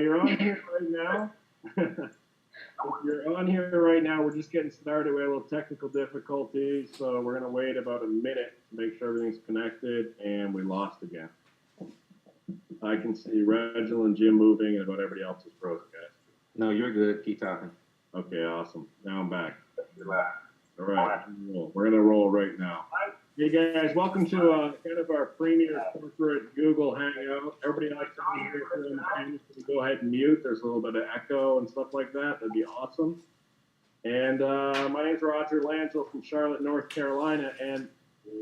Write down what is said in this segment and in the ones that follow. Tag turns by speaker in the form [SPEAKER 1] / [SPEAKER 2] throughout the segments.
[SPEAKER 1] you're on here right now. If you're on here right now, we're just getting started. We had a little technical difficulties, so we're going to wait about a minute to make sure everything's connected, and we lost again. I can see Reginald and Jim moving, and about everybody else is frozen, guys.
[SPEAKER 2] No, you're good. Keep talking.
[SPEAKER 1] Okay, awesome. Now I'm back. All right, we're going to roll right now. Hey guys, welcome to kind of our premier corporate Google Hangout. Everybody likes to be here for them. Go ahead and mute. There's a little bit of echo and stuff like that. That'd be awesome. And my name's Roger Lanzo from Charlotte, North Carolina. And,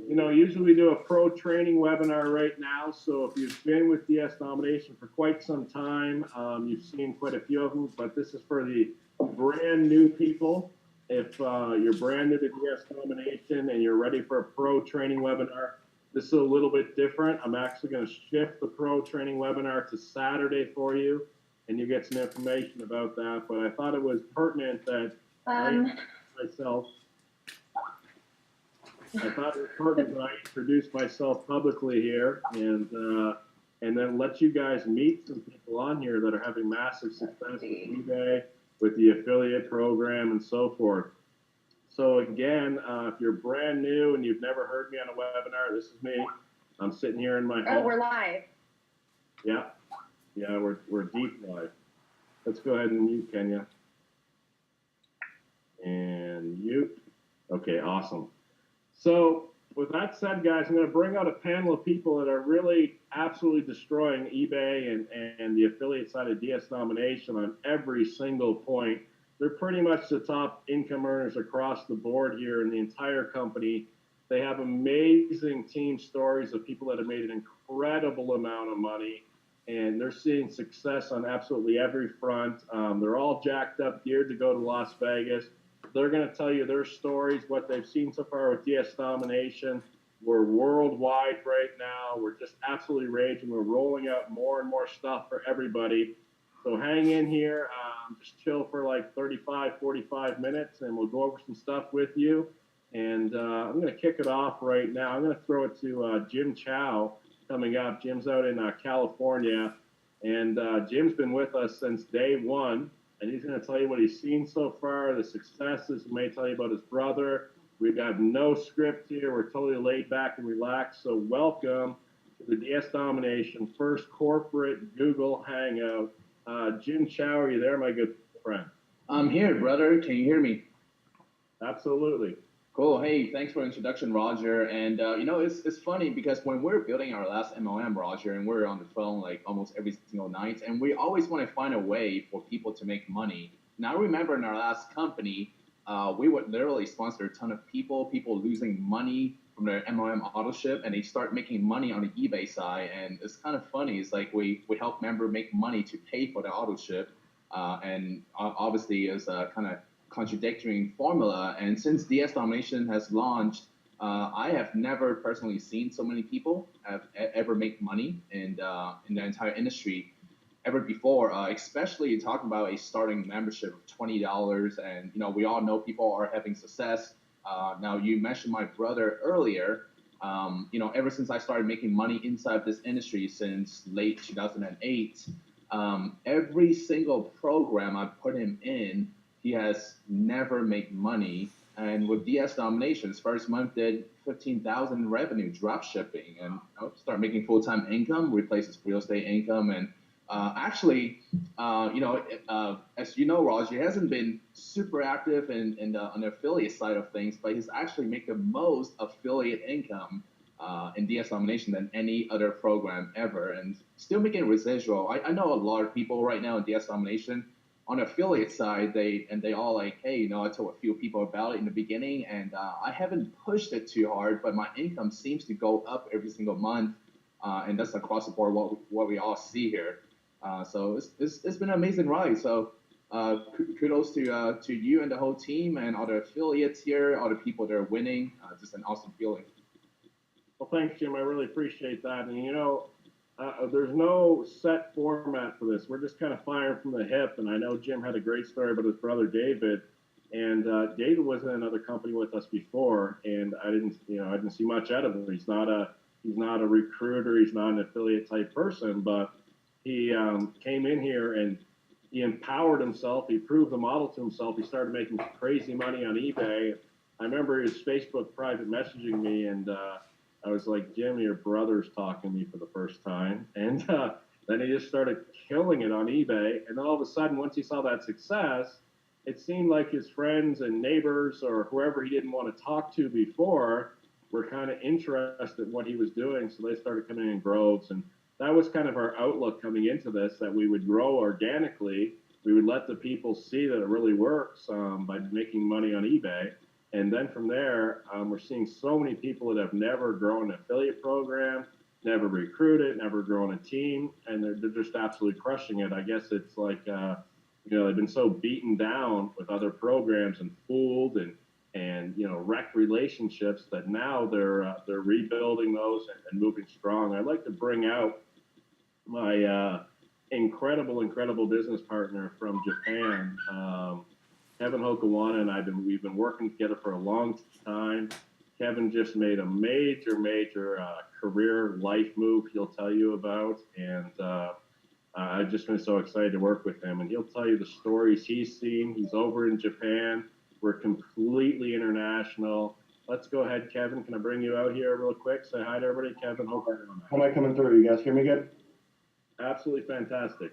[SPEAKER 1] you know, usually we do a pro training webinar right now. So if you've been with DS Domination for quite some time, you've seen quite a few of them. But this is for the brand new people. If you're brand new to DS Domination and you're ready for a pro training webinar, this is a little bit different. I'm actually going to shift the pro training webinar to Saturday for you, and you get some information about that. But I thought it was pertinent that I introduce myself publicly here and then let you guys meet some people on here that are having massive success with eBay, with the affiliate program and so forth. So again, if you're brand new and you've never heard me on a webinar, this is me. I'm sitting here in my home.
[SPEAKER 3] Oh, we're live.
[SPEAKER 1] Yeah, we're deep live. Let's go ahead and mute Kenya. And mute. Okay, awesome. So with that said, guys, I'm going to bring out a panel of people that are really absolutely destroying eBay and the affiliate side of DS Domination on every single point. They're pretty much the top income earners across the board here in the entire company. They have amazing team stories of people that have made an incredible amount of money, and they're seeing success on absolutely every front. They're all jacked up, geared to go to Las Vegas. They're going to tell you their stories, what they've seen so far with DS Domination. We're worldwide right now. We're just absolutely raging. We're rolling out more and more stuff for everybody. So hang in here. Just chill for like 35, 45 minutes, and we'll go over some stuff with you. And I'm going to kick it off right now. I'm going to throw it to Jim Chow coming up. Jim's out in California, and Jim's been with us since day one. And he's going to tell you what he's seen so far, the successes. He may tell you about his brother. We've got no script here. We're totally laid back and relaxed. So welcome to the DS Domination first corporate Google Hangout. Jim Chow, are you there, my good friend?
[SPEAKER 4] I'm here, brother. Can you hear me?
[SPEAKER 1] Absolutely.
[SPEAKER 4] Cool. Hey, thanks for the introduction, Roger. And, you know, it's funny because when we're building our last MLM, Roger, and we're on the phone like almost every single night, and we always want to find a way for people to make money. Now, I remember in our last company, we would literally sponsor a ton of people losing money from their MLM auto ship, and they start making money on the eBay side. And it's kind of funny. It's like we help members make money to pay for the auto ship. And obviously, it's a kind of contradictory formula. And since DS Domination has launched, I have never personally seen so many people ever make money in the entire industry ever before, especially talking about a starting membership of $20. And, you know, we all know people are having success. Now, you mentioned my brother earlier. You know, ever since I started making money inside this industry since late 2008, every single program I put him in, he has never made money. And with DS Domination, his first month did 15,000 revenue drop shipping, and start making full-time income, replace his real estate income. And actually, you know, as you know, Raj, he hasn't been super active on the affiliate side of things, but he's actually making the most affiliate income in DS Domination than any other program ever, and still making residual. I know a lot of people right now in DS Domination on the affiliate side, they all like, hey, you know, I told a few people about it in the beginning, and I haven't pushed it too hard, but my income seems to go up every single month, and that's across the board what we all see here. So it's been an amazing ride. So kudos to you and the whole team and all the affiliates here, all the people that are winning. Just an awesome feeling.
[SPEAKER 1] Well, thanks, Jim. I really appreciate that. And, you know, there's no set format for this. We're just kind of firing from the hip. And I know Jim had a great story about his brother David. And David was in another company with us before, and I didn't see much out of him. He's not a recruiter. He's not an affiliate type person. But he came in here and he empowered himself. He proved the model to himself. He started making crazy money on eBay. I remember his Facebook private messaging me, and I was like, Jim, your brother's talking to me for the first time. And then he just started killing it on eBay. And then all of a sudden, once he saw that success, it seemed like his friends and neighbors or whoever he didn't want to talk to before were kind of interested in what he was doing. So they started coming in groves. And that was kind of our outlook coming into this, that we would grow organically. We would let the people see that it really works by making money on eBay. And then from there, we're seeing so many people that have never grown an affiliate program, never recruited, never grown a team, and they're just absolutely crushing it. I guess it's like, they've been so beaten down with other programs and fooled and wrecked relationships that now they're rebuilding those and moving strong. I'd like to bring out my incredible business partner from Japan. Kevin Hokawana and we've been working together for a long time. Kevin just made a major career life move he'll tell you about, and I've just been so excited to work with him. And he'll tell you the stories he's seen. He's over in Japan. We're completely international. Let's go ahead, Kevin. Can I bring you out here real quick? Say hi to everybody. Kevin Hokawana.
[SPEAKER 3] How am I coming through? You guys hear me good?
[SPEAKER 1] Absolutely fantastic.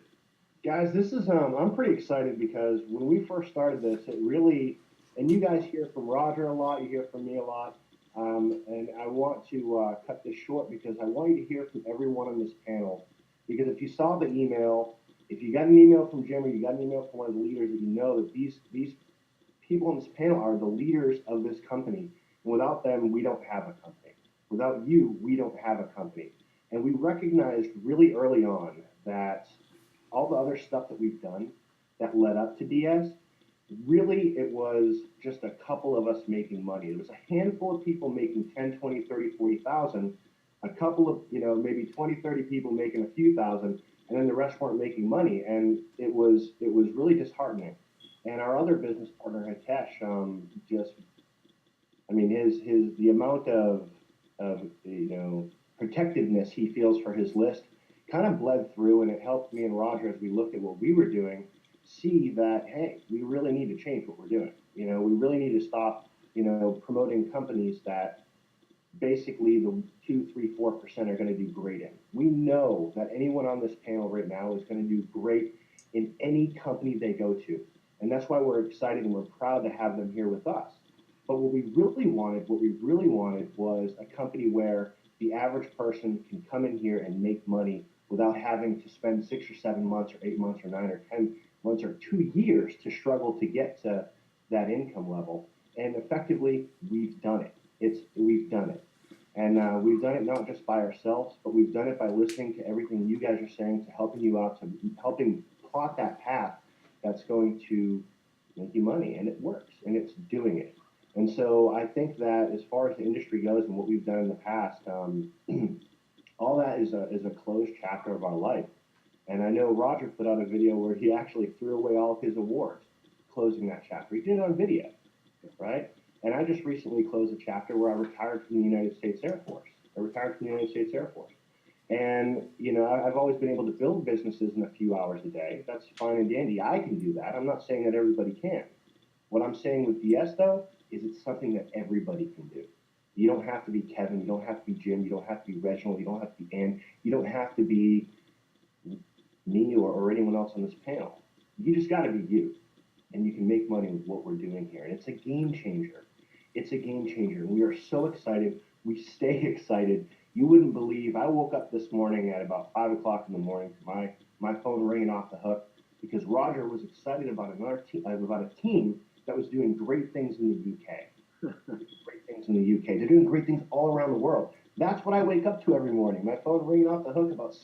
[SPEAKER 3] Guys, this is I'm pretty excited because when we first started this, it really, and you guys hear from Roger a lot, you hear from me a lot, and I want to cut this short because I want you to hear from everyone on this panel. Because if you saw the email, if you got an email from Jim or you got an email from one of the leaders, that you know that these people on this panel are the leaders of this company. And without them, we don't have a company. Without you, we don't have a company. And we recognized really early on that all the other stuff that we've done that led up to DS, really it was just a couple of us making money. There was a handful of people making 10, 20, 30, 40,000, a couple of, maybe 20, 30 people making a few thousand, and then the rest weren't making money. And it was really disheartening. And our other business partner, Hitesh, the amount of protectiveness he feels for his list kind of bled through, and it helped me and Roger, as we looked at what we were doing, see that, hey, we really need to change what we're doing. We really need to stop, promoting companies that basically the 2, 3, 4% are going to do great in. We know that anyone on this panel right now is going to do great in any company they go to. And that's why we're excited and we're proud to have them here with us. But what we really wanted was a company where the average person can come in here and make money without having to spend 6 or 7 months or 8 months or 9 or 10 months or 2 years to struggle to get to that income level. And effectively, we've done it. We've done it. And we've done it not just by ourselves, but we've done it by listening to everything you guys are saying, to helping you out, to helping plot that path that's going to make you money. And it works, and it's doing it. And so I think that as far as the industry goes and what we've done in the past, all that is a closed chapter of our life. And I know Roger put out a video where he actually threw away all of his awards, closing that chapter. He did it on video, right? And I just recently closed a chapter where I retired from the United States Air Force. And, I've always been able to build businesses in a few hours a day. That's fine and dandy. I can do that. I'm not saying that everybody can. What I'm saying with DS, though, is it's something that everybody can do. You don't have to be Kevin. You don't have to be Jim. You don't have to be Reginald. You don't have to be Ann. You don't have to be me or anyone else on this panel. You just got to be you. And you can make money with what we're doing here. And it's a game changer. It's a game changer. And we are so excited. We stay excited. You wouldn't believe, I woke up this morning at about 5 o'clock in the morning to my phone ringing off the hook because Roger was excited about about a team that was doing great things in the UK. They're doing great things all around the world. That's what I wake up to every morning. My phone ringing off the hook about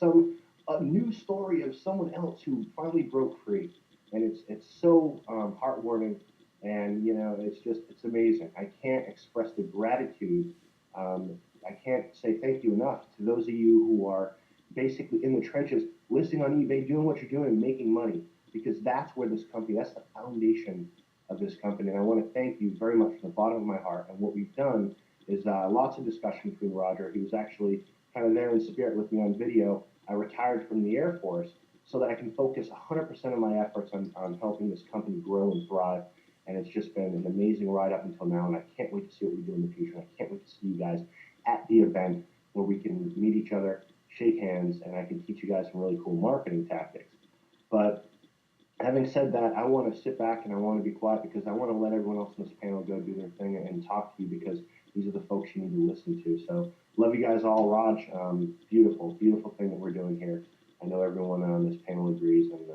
[SPEAKER 3] a new story of someone else who finally broke free. And it's so heartwarming, and it's amazing. I can't express the gratitude. I can't say thank you enough to those of you who are basically in the trenches, listing on eBay, doing what you're doing, and making money, because that's where this company, that's the foundation of this company. And I want to thank you very much from the bottom of my heart. And what we've done is lots of discussion between Roger. He was actually kind of there in spirit with me on video, I retired from the Air Force so that I can focus 100% of my efforts on helping this company grow and thrive. And it's just been an amazing ride up until now. And I can't wait to see what we do in the future. And I can't wait to see you guys at the event where we can meet each other, shake hands, and I can teach you guys some really cool marketing tactics. But having said that, I want to sit back and I want to be quiet because I want to let everyone else in this panel go do their thing and talk to you because these are the folks you need to listen to. So love you guys all. Raj, beautiful, beautiful thing that we're doing here. I know everyone on this panel agrees, and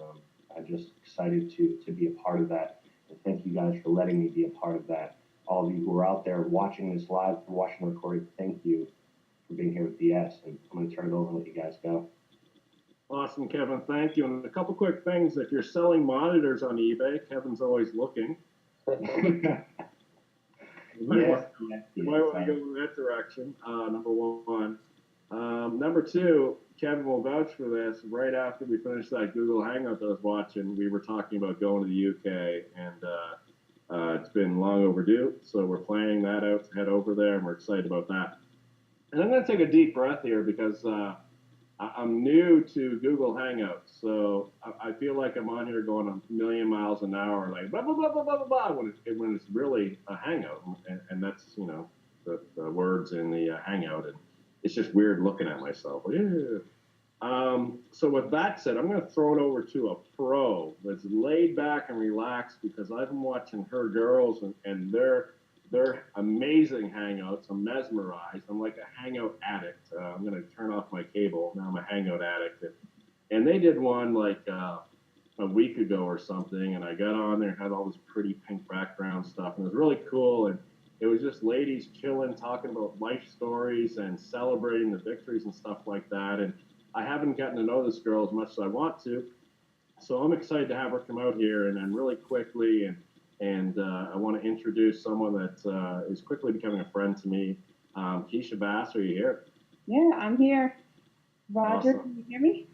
[SPEAKER 3] I'm just excited to be a part of that. And thank you guys for letting me be a part of that. All of you who are out there watching this live, watching the recording, thank you for being here with DS. And I'm going to turn it over and let you guys go.
[SPEAKER 1] Awesome, Kevin. Thank you. And a couple quick things. If you're selling monitors on eBay, Kevin's always looking. You might want to go in that direction, number one. Number two, Kevin will vouch for this. Right after we finished that Google Hangout that I was watching, we were talking about going to the UK, and it's been long overdue. So we're planning that out to head over there, and we're excited about that. And I'm going to take a deep breath here because I'm new to Google Hangouts, so I feel like I'm on here going a million miles an hour, like blah, blah, blah, blah, blah, blah, blah, when it's really a Hangout, and that's, the words in the Hangout, and it's just weird looking at myself. Yeah. So with that said, I'm going to throw it over to a pro that's laid back and relaxed because I've been watching her girls, and they're amazing Hangouts. I'm mesmerized. I'm like a Hangout addict. I'm going to turn off my cable. Now I'm a Hangout addict. And they did one like a week ago or something, and I got on there and had all this pretty pink background stuff, and it was really cool. And it was just ladies chilling, talking about life stories and celebrating the victories and stuff like that. And I haven't gotten to know this girl as much as I want to, so I'm excited to have her come out here and really quickly and I want to introduce someone that is quickly becoming a friend to me. Keisha Bass, are you here?
[SPEAKER 5] Yeah, I'm here. Roger,
[SPEAKER 1] Awesome.
[SPEAKER 5] Can you hear me?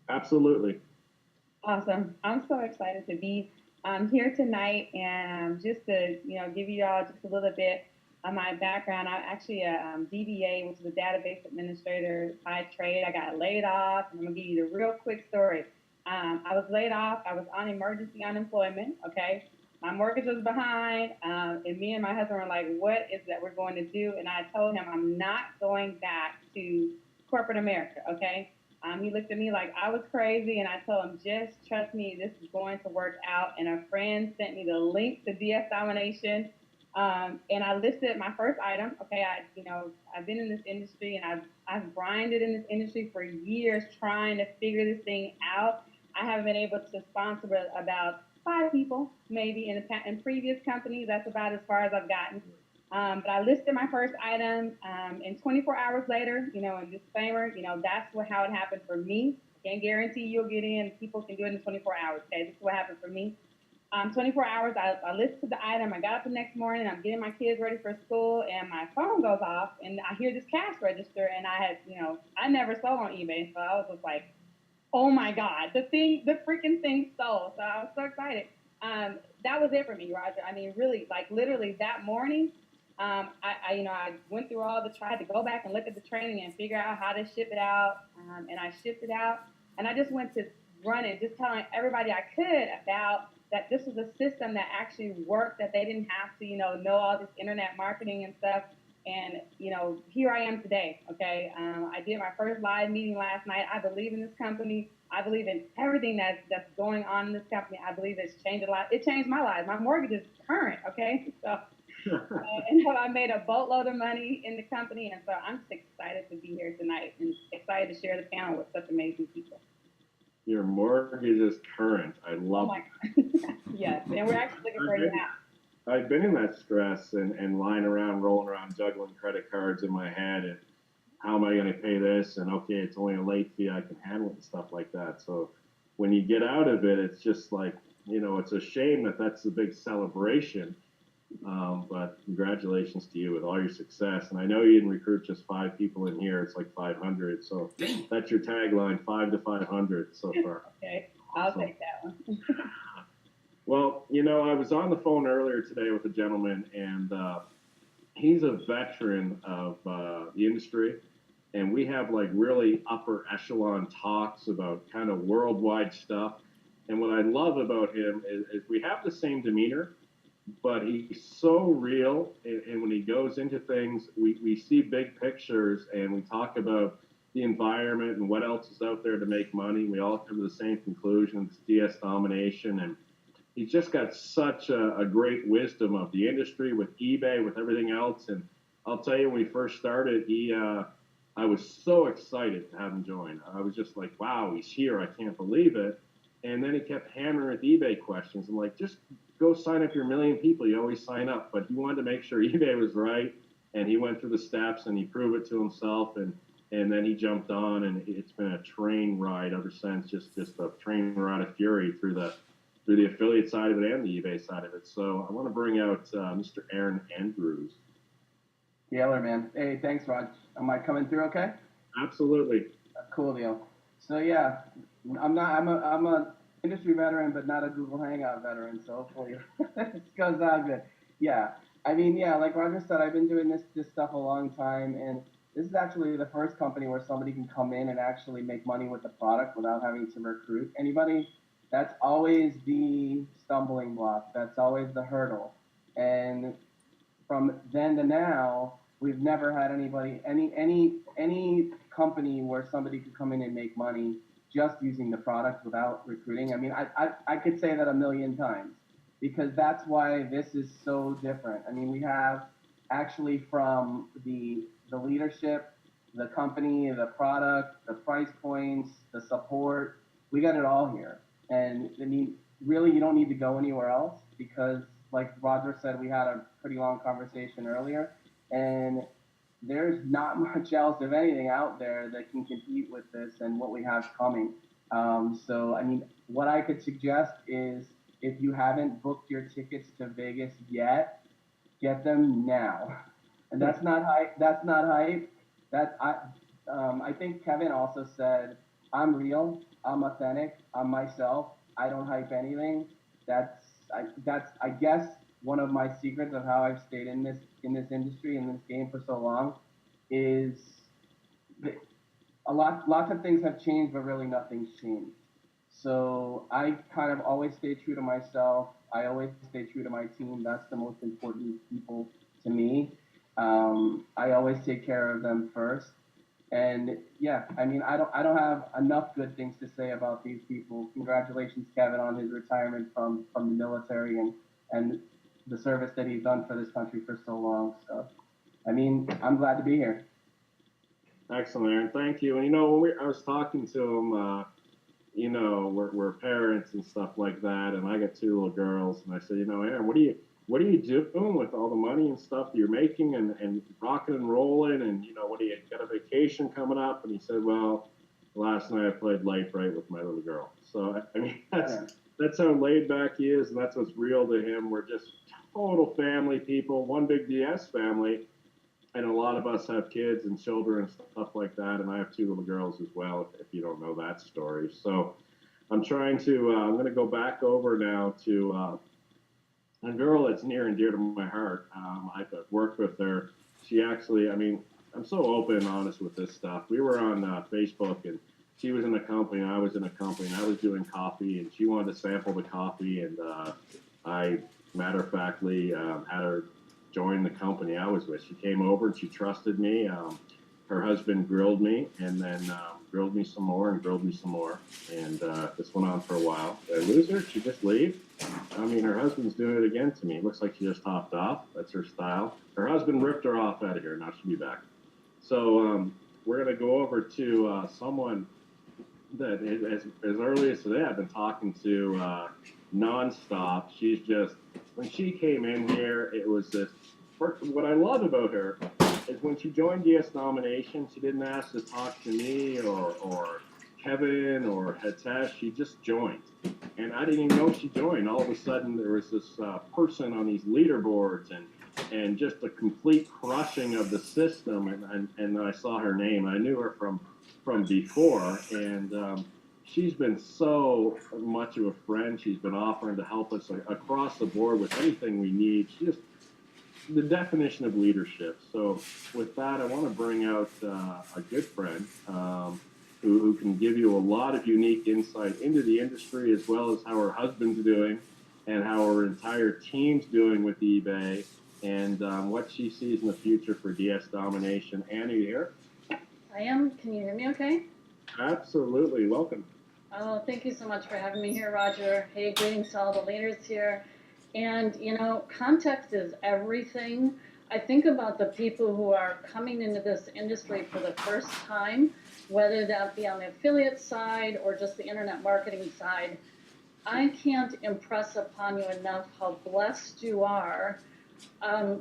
[SPEAKER 1] Absolutely.
[SPEAKER 5] Awesome. I'm so excited to be here tonight and just to give you all just a little bit of my background. I'm actually a DBA, which is a database administrator by trade. I got laid off, and I'm gonna give you the real quick story. I was laid off. I was on emergency unemployment. Okay. My mortgage was behind, and me and my husband were like, what is that we're going to do? And I told him I'm not going back to corporate America, okay? He looked at me like I was crazy, and I told him, just trust me, this is going to work out. And a friend sent me the link to D Domination, and I listed my first item, okay? I've been in this industry, and I've grinded in this industry for years trying to figure this thing out. I haven't been able to sponsor about 5 people, maybe in previous companies. That's about as far as I've gotten. But I listed my first item, and 24 hours later, and disclaimer, that's how it happened for me. Can't guarantee you'll get in. People can do it in 24 hours. Okay, this is what happened for me. 24 hours, I listed the item. I got up the next morning. I'm getting my kids ready for school, and my phone goes off, and I hear this cash register, and I never sold on eBay, so I was just like, oh my God, the freaking thing sold. So I was so excited. That was it for me, Roger. I mean, really, like literally that morning, I went through tried to go back and look at the training and figure out how to ship it out. And I shipped it out, and I just went to run it, just telling everybody I could about that this was a system that actually worked, that they didn't have to, know all this internet marketing and stuff. And, here I am today, okay? I did my first live meeting last night. I believe in this company. I believe in everything that's going on in this company. I believe it's changed a lot. It changed my life. My mortgage is current, okay? So, and I made a boatload of money in the company. And so I'm just excited to be here tonight and excited to share the panel with such amazing people.
[SPEAKER 1] Your mortgage is current. I love it.
[SPEAKER 5] Yes, and we're actually looking for you now.
[SPEAKER 1] I've been in that stress and lying around, rolling around, juggling credit cards in my head, and how am I going to pay this? And okay, it's only a late fee, I can handle it and stuff like that. So when you get out of it, it's just like, it's a shame that that's a big celebration. But congratulations to you with all your success. And I know you didn't recruit just 5 people in here; it's like 500. So that's your tagline: 5 to 500 so far.
[SPEAKER 5] Okay, I'll take that one.
[SPEAKER 1] Well, I was on the phone earlier today with a gentleman, and he's a veteran of the industry. and we have like really upper echelon talks about kind of worldwide stuff. And what I love about him is we have the same demeanor, but he's so real. And when he goes into things, we see big pictures and we talk about the environment and what else is out there to make money. We all come to the same conclusions, DS domination. And he's just got such a great wisdom of the industry with eBay, with everything else. And I'll tell you, when we first started, I was so excited to have him join. I was just like, wow, he's here. I can't believe it. And then he kept hammering with eBay questions. I'm like, just go sign up your million people. You always sign up. But he wanted to make sure eBay was right. And he went through the steps and he proved it to himself. And then he jumped on, and it's been a train ride ever since, just a train ride of fury through the affiliate side of it and the eBay side of it. So I want to bring out Mr. Aaron Andrews.
[SPEAKER 6] Yaller, man. Hey, thanks, Rod. Am I coming through okay?
[SPEAKER 1] Absolutely.
[SPEAKER 6] Cool deal. So yeah, I'm a industry veteran, but not a Google Hangout veteran. So hopefully this goes out good. Yeah. I mean, yeah, like Roger said, I've been doing this stuff a long time, and this is actually the first company where somebody can come in and actually make money with the product without having to recruit anybody. That's always the stumbling block. That's always the hurdle. And from then to now, we've never had any company where somebody could come in and make money just using the product without recruiting. I mean, I could say that a million times, because that's why this is so different. I mean, we have actually from the leadership, the company, the product, the price points, the support, we got it all here. And I mean, really, you don't need to go anywhere else, because like Roger said, we had a pretty long conversation earlier, and there's not much else, if anything, out there that can compete with this and what we have coming. So, I mean, what I could suggest is, if you haven't booked your tickets to Vegas yet, get them now. And that's not hype. That's not hype. I think Kevin also said, I'm real, I'm authentic, I'm myself. I don't hype anything. That's I guess one of my secrets of how I've stayed in this industry, in this game for so long, is lots of things have changed, but really nothing's changed. So I kind of always stay true to myself. I always stay true to my team. That's the most important people to me. I always take care of them first. And yeah, I mean, I don't have enough good things to say about these people. Congratulations, Kevin, on his retirement from the military and the service that he's done for this country for so long. So, I mean, I'm glad to be here.
[SPEAKER 1] Excellent, Aaron. Thank you. And you know, when I was talking to him, you know, we're parents and stuff like that, and I got two little girls, and I said, you know, Aaron, what are you doing with all the money and stuff that you're making and rocking and rolling, and you know, what do you got a vacation coming up? And he said, well, last night I played Light Bright with my little girl. So I mean, that's how laid back he is, and that's what's real to him. We're just total family people, one big DS family. And a lot of us have kids and children and stuff like that. And I have two little girls as well, if you don't know that story. So I'm trying to, I'm going to go back over now to a girl that's near and dear to my heart. I've worked with her. She actually, I mean, I'm so open and honest with this stuff. We were on Facebook, and she was in a company, and I was in a company, and I was doing coffee, and she wanted to sample the coffee. And I, matter of factly, had her join the company I was with. She came over and she trusted me. Her husband grilled me, and then grilled me some more and grilled me some more. And this went on for a while. Did I lose her? Did she just leave? I mean, her husband's doing it again to me. It looks like she just hopped off. That's her style. Her husband ripped her off out of here. Now she'll be back. So we're going to go over to someone that as early as today I've been talking to nonstop. She's just, when she came in here, it was this. What I love about her is when she joined DS Domination, she didn't ask to talk to me or Kevin or Hitesh. She just joined. And I didn't even know she joined. All of a sudden, there was this person on these leaderboards and just a complete crushing of the system. And I saw her name. I knew her from before. And she's been so much of a friend. She's been offering to help us across the board with anything we need. the definition of leadership. So with that, I want to bring out a good friend who can give you a lot of unique insight into the industry, as well as how her husband's doing and how her entire team's doing with eBay, and what she sees in the future for DS Domination. Annie, you here?
[SPEAKER 7] I am. Can you hear me okay?
[SPEAKER 1] Absolutely. Welcome.
[SPEAKER 7] Oh, thank you so much for having me here, Roger. Hey, greetings to all the leaders here. And, you know, context is everything. I think about the people who are coming into this industry for the first time, whether that be on the affiliate side or just the internet marketing side. I can't impress upon you enough how blessed you are. A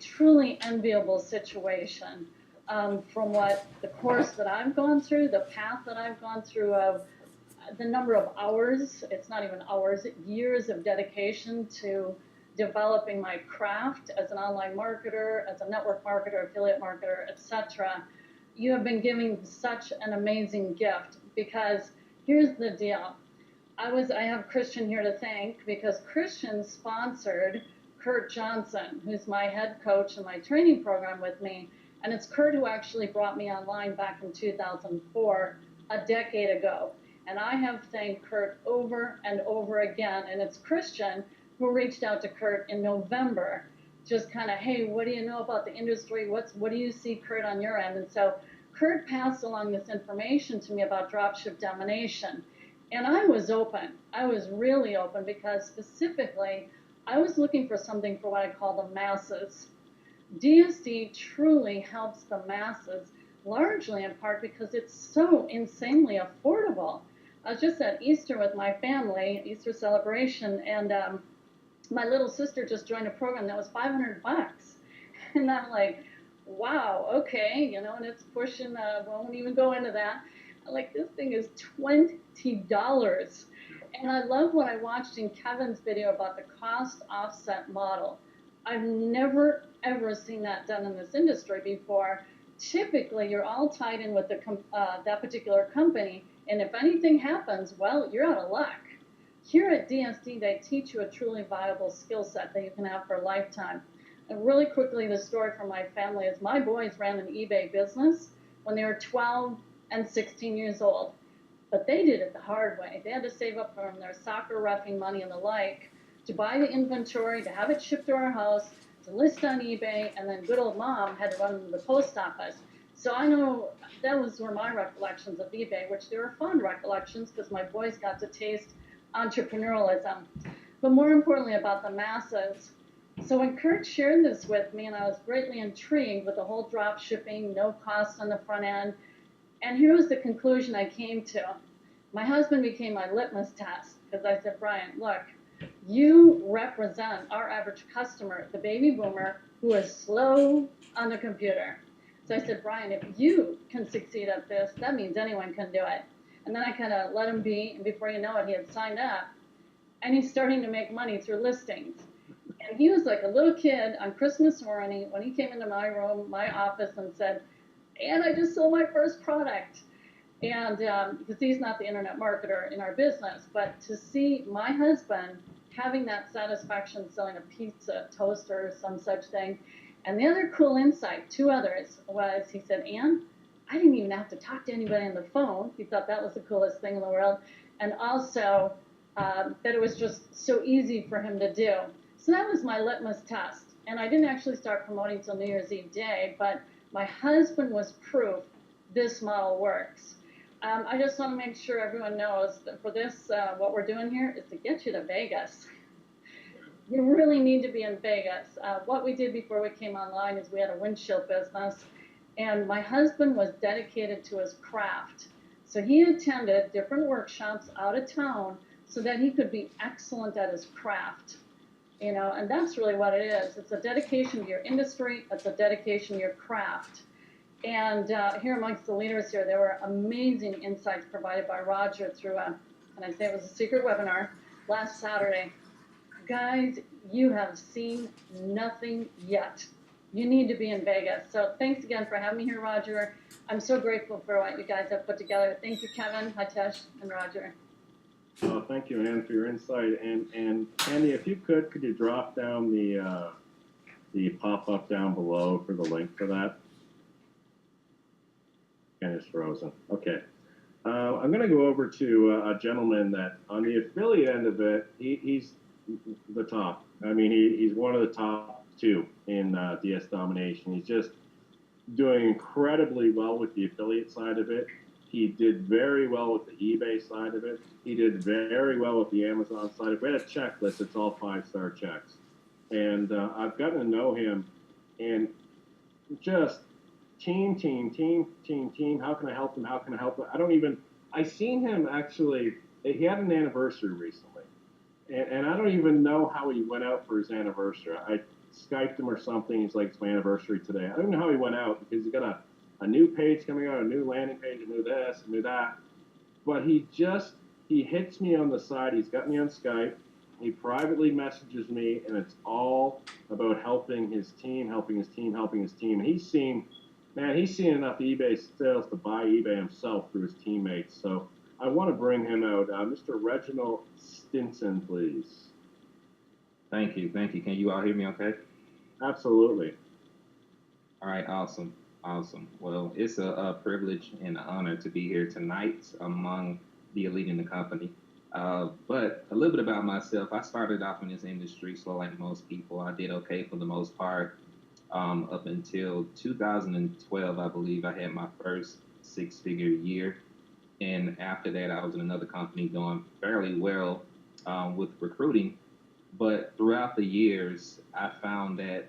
[SPEAKER 7] truly enviable situation. From what the course that I've gone through, the path that I've gone through of the number of hours, it's not even hours, years of dedication to developing my craft as an online marketer, as a network marketer, affiliate marketer, etc. You have been giving such an amazing gift, because here's the deal. I have Christian here to thank, because Christian sponsored Kurt Johnson, who's my head coach in my training program with me. And it's Kurt who actually brought me online back in 2004, a decade ago. And I have thanked Kurt over and over again. And it's Christian who reached out to Kurt in November, just kind of, hey, what do you know about the industry? What do you see, Kurt, on your end? And so Kurt passed along this information to me about dropship domination. And I was open. I was really open, because specifically, I was looking for something for what I call the masses. DSD truly helps the masses, largely in part because it's so insanely affordable. I was just at Easter with my family, Easter celebration, and my little sister just joined a program that was $500. And I'm like, wow, okay, you know, and it's pushing, won't even go into that. I'm like, this thing is $20. And I love what I watched in Kevin's video about the cost offset model. I've never, ever seen that done in this industry before. Typically, you're all tied in with that particular company, and if anything happens, well, you're out of luck. Here at DSD, they teach you a truly viable skill set that you can have for a lifetime. And really quickly, the story from my family is my boys ran an eBay business when they were 12 and 16 years old. But they did it the hard way. They had to save up from their soccer reffing money and the like to buy the inventory, to have it shipped to our house, to list on eBay, and then good old mom had to run to the post office. So I know those were my recollections of eBay, which they were fond recollections because my boys got to taste entrepreneurialism. But more importantly, about the masses. So when Kurt shared this with me, and I was greatly intrigued with the whole drop shipping, no cost on the front end, and here was the conclusion I came to. My husband became my litmus test, because I said, Brian, look, you represent our average customer, the baby boomer, who is slow on the computer. So I said, Brian, if you can succeed at this, that means anyone can do it. And then I kind of let him be, and before you know it, he had signed up. And he's starting to make money through listings. And he was like a little kid on Christmas morning when he came into my room, my office, and said, and I just sold my first product. And because he's not the internet marketer in our business, but to see my husband having that satisfaction selling a pizza, toaster, some such thing. And the other cool insight, two others, was he said, Ann, I didn't even have to talk to anybody on the phone. He thought that was the coolest thing in the world. And also that it was just so easy for him to do. So that was my litmus test. And I didn't actually start promoting till New Year's Eve day, but my husband was proof this model works. I just want to make sure everyone knows that for this, what we're doing here is to get you to Vegas. You really need to be in Vegas. What we did before we came online is we had a windshield business, and my husband was dedicated to his craft. So he attended different workshops out of town so that he could be excellent at his craft. You know, and that's really what it is. It's a dedication to your industry. It's a dedication to your craft. And here amongst the leaders here, there were amazing insights provided by Roger through, and I say it was a secret webinar last Saturday. Guys, you have seen nothing yet. You need to be in Vegas. So thanks again for having me here, Roger. I'm so grateful for what you guys have put together. Thank you, Kevin, Hitesh, and Roger.
[SPEAKER 1] Oh, thank you, Ann, for your insight. And Andy, if you could you drop down the the pop-up down below for the link for that? And it's frozen. Okay. I'm going to go over to a gentleman that on the affiliate end of it, he's the top. I mean, he's one of the top two in DS Domination. He's just doing incredibly well with the affiliate side of it. He did very well with the eBay side of it. He did very well with the Amazon side of it. We had a checklist. It's all 5-star checks. And I've gotten to know him, and just team. How can I help him? How can I help him? I seen him actually, he had an anniversary recently. And I don't even know how he went out for his anniversary. I Skyped him or something. He's like, it's my anniversary today. I don't know how he went out because he's got a new page coming out, a new landing page, a new this, a new that. But he hits me on the side. He's got me on Skype. He privately messages me, and it's all about helping his team. And he's seen enough eBay sales to buy eBay himself through his teammates. So I want to bring him out. Mr. Reginald Stinson, please.
[SPEAKER 2] Thank you. Can you all hear me okay?
[SPEAKER 1] Absolutely.
[SPEAKER 2] All right, awesome. Well, it's a privilege and an honor to be here tonight among the elite in the company. But a little bit about myself. I started off in this industry slow like most people. I did okay for the most part up until 2012, I believe. I had my first 6-figure year. And after that, I was in another company doing fairly well with recruiting. But throughout the years, I found that,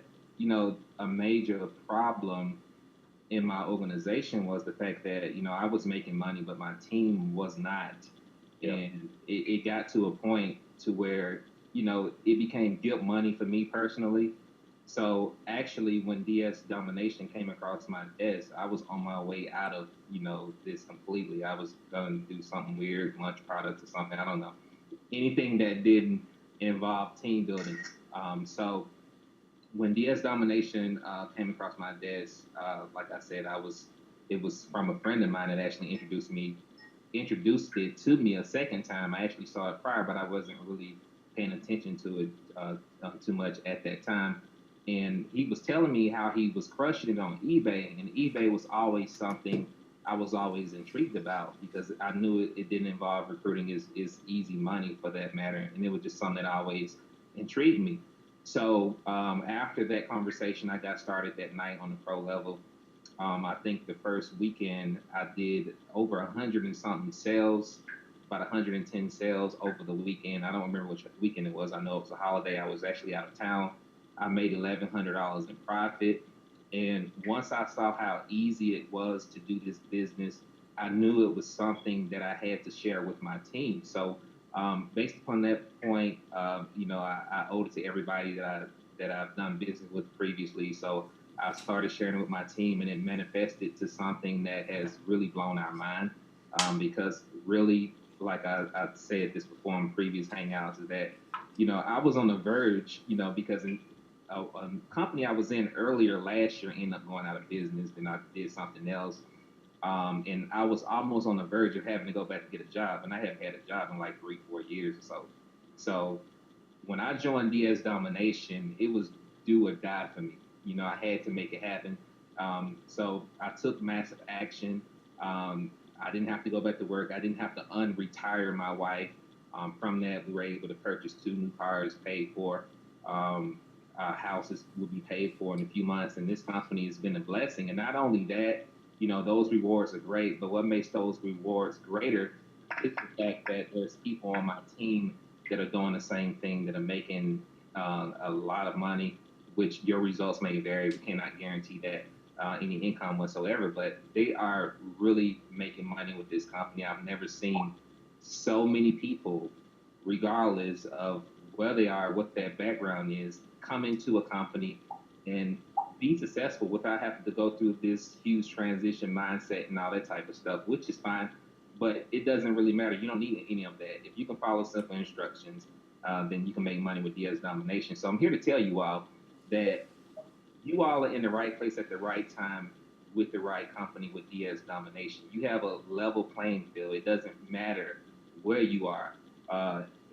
[SPEAKER 2] a major problem in my organization was the fact that, I was making money, but my team was not. Yep. And it got to a point to where, it became guilt money for me personally. So actually, when DS Domination came across my desk, I was on my way out of, this completely. I was going to do something weird, lunch products or something. I don't know. Anything that didn't involve team building. So when DS Domination came across my desk, like I said, it was from a friend of mine that actually introduced it to me a second time. I actually saw it prior, but I wasn't really paying attention to it too much at that time. And he was telling me how he was crushing it on eBay, and eBay was always something I was always intrigued about because I knew it didn't involve recruiting is easy money for that matter. And it was just something that always intrigued me. So after that conversation, I got started that night on the pro level. I think the first weekend I did over 100 and something sales, about 110 sales over the weekend. I don't remember which weekend it was. I know it was a holiday. I was actually out of town. I made $1,100 in profit. And once I saw how easy it was to do this business, I knew it was something that I had to share with my team. So based upon that point, I owed it to everybody that I've done business with previously. So I started sharing it with my team, and it manifested to something that has really blown our mind. Because really, like I said this before in previous hangouts, is that, I was on the verge, because a company I was in earlier last year ended up going out of business, and I did something else. And I was almost on the verge of having to go back and get a job, and I haven't had a job in like 3-4 years or so. So when I joined DS Domination, it was do or die for me. I had to make it happen. So I took massive action. I didn't have to go back to work. I didn't have to unretire my wife. From that, we were able to purchase 2 new cars paid for. Houses will be paid for in a few months, and this company has been a blessing. And not only that, those rewards are great, but what makes those rewards greater is the fact that there's people on my team that are doing the same thing, that are making a lot of money, which your results may vary. We cannot guarantee that any income whatsoever, but they are really making money with this company. I've never seen so many people, regardless of where they are, what their background is, come into a company and be successful without having to go through this huge transition mindset and all that type of stuff, which is fine, but it doesn't really matter. You don't need any of that. If you can follow simple instructions, then you can make money with DS Domination. So I'm here to tell you all that you all are in the right place at the right time with the right company with DS Domination. You have a level playing field. It doesn't matter where you are.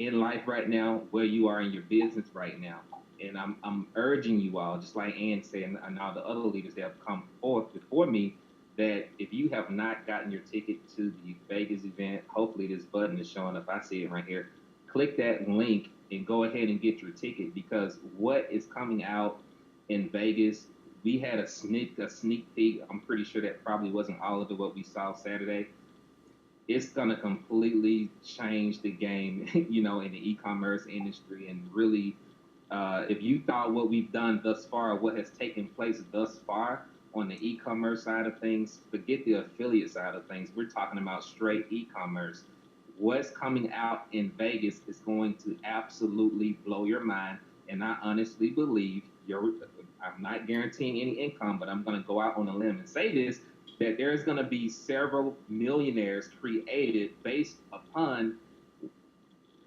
[SPEAKER 2] in life right now, where you are in your business right now. And I'm urging you all, just like Ann said, and all the other leaders that have come forth before me, that if you have not gotten your ticket to the Vegas event, hopefully this button is showing up. I see it right here. Click that link and go ahead and get your ticket, because what is coming out in Vegas, we had a sneak peek. I'm pretty sure that probably wasn't all of it what we saw Saturday. It's gonna completely change the game, in the e-commerce industry, and really, if you thought what we've done thus far, what has taken place thus far on the e-commerce side of things, forget the affiliate side of things. We're talking about straight e-commerce. What's coming out in Vegas is going to absolutely blow your mind, and I honestly believe I'm not guaranteeing any income, but I'm going to go out on a limb and say this, that there's going to be several millionaires created based upon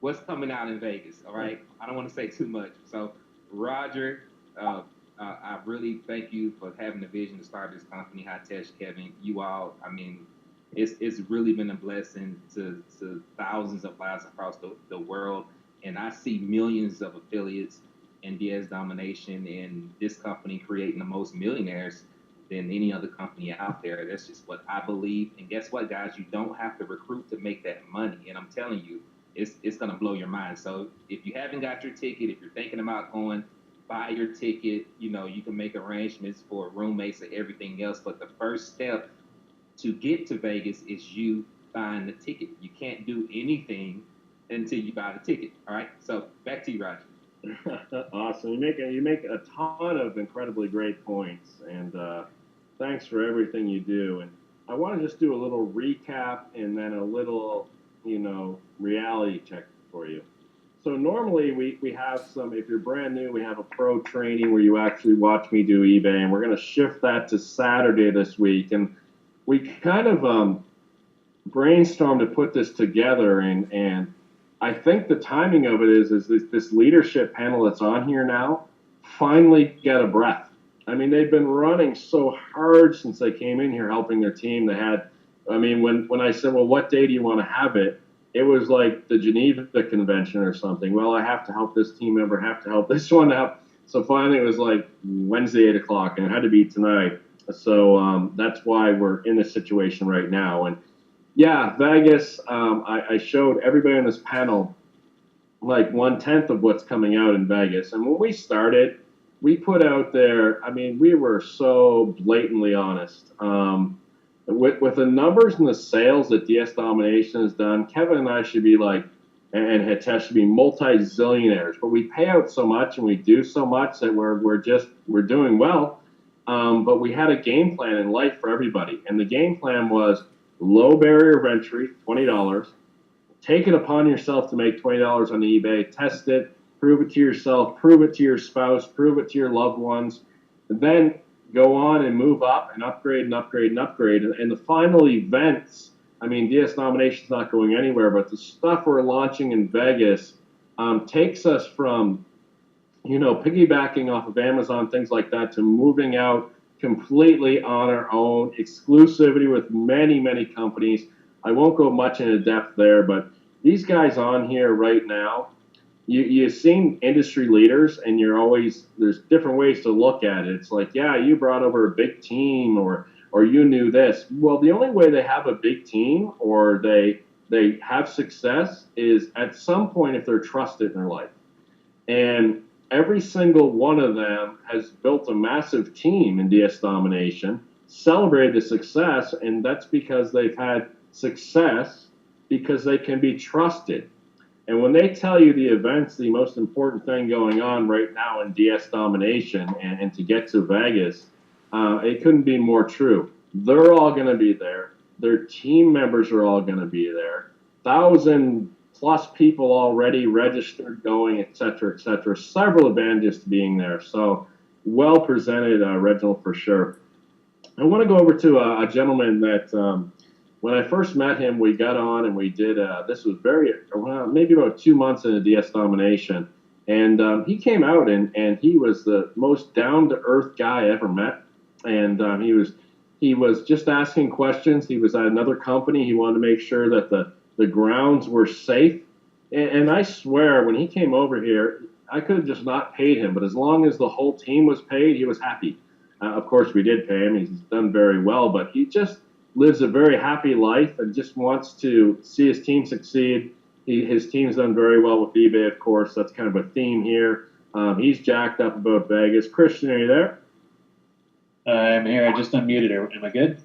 [SPEAKER 2] what's coming out in Vegas. All right. I don't want to say too much. So, Roger, I really thank you for having the vision to start this company. Hitesh, Kevin, you all, I mean, it's really been a blessing to thousands of lives across the world. And I see millions of affiliates in DS Domination, and this company creating the most millionaires than any other company out there. That's just what I believe. And guess what, guys? You don't have to recruit to make that money. And I'm telling you, it's going to blow your mind. So if you haven't got your ticket, if you're thinking about going, buy your ticket. You can make arrangements for roommates and everything else. But the first step to get to Vegas is you buying the ticket. You can't do anything until you buy the ticket. All right. So back to you, Roger.
[SPEAKER 1] Awesome. You make a ton of incredibly great points, and thanks for everything you do. And I want to just do a little recap and then a little, reality check for you. So normally we have some, if you're brand new, we have a pro training where you actually watch me do eBay, and we're going to shift that to Saturday this week. And we kind of brainstormed to put this together, and I think the timing of it is this leadership panel that's on here now finally get a breath. I mean, they've been running so hard since they came in here helping their team. They had, when I said, well, what day do you want to have it? It was like the Geneva Convention or something. Well, I have to help this team member, have to help this one out. So finally it was like Wednesday, 8 o'clock, and it had to be tonight. So that's why we're in this situation right now. And yeah, Vegas, I showed everybody on this panel like 1/10 of what's coming out in Vegas. And when we started, we put out there, we were so blatantly honest. With the numbers and the sales that DS Domination has done, Kevin and I should be like, and Hitesh should be multi-zillionaires. But we pay out so much and we do so much that we're doing well. But we had a game plan in life for everybody. And the game plan was low barrier of entry, $20. Take it upon yourself to make $20 on eBay. Test it. Prove it to yourself. Prove it to your spouse. Prove it to your loved ones. And then go on and move up and upgrade and upgrade and upgrade. And the final events, DS Domination's not going anywhere, but the stuff we're launching in Vegas takes us from, piggybacking off of Amazon, things like that, to moving out completely on our own, exclusivity with many, many companies. I won't go much into depth there, but these guys on here right now, you've seen industry leaders, and there's different ways to look at it. It's like, yeah, you brought over a big team, or you knew this. Well, the only way they have a big team or they have success is at some point if they're trusted in their life. And every single one of them has built a massive team in DS Domination, celebrated the success, and that's because they've had success because they can be trusted. And when they tell you the event's the most important thing going on right now in DS Domination and to get to Vegas, it couldn't be more true. They're all going to be there. Their team members are all going to be there. 1,000+ people already registered, going, et cetera, et cetera. Several advantages to being there. So well presented, Reginald, for sure. I want to go over to a gentleman that when I first met him, we got on and we did, this was maybe about 2 months into DS Domination. And he came out and he was the most down-to-earth guy I ever met. And he was just asking questions. He was at another company. He wanted to make sure that the grounds were safe. And I swear, when he came over here, I could have just not paid him, but as long as the whole team was paid, he was happy. Of course, we did pay him. He's done very well, but he just lives a very happy life and just wants to see his team succeed. His team's done very well with eBay, of course. That's kind of a theme here. He's jacked up about Vegas. Christian, are you there?
[SPEAKER 8] I'm here. I just unmuted. Am I good?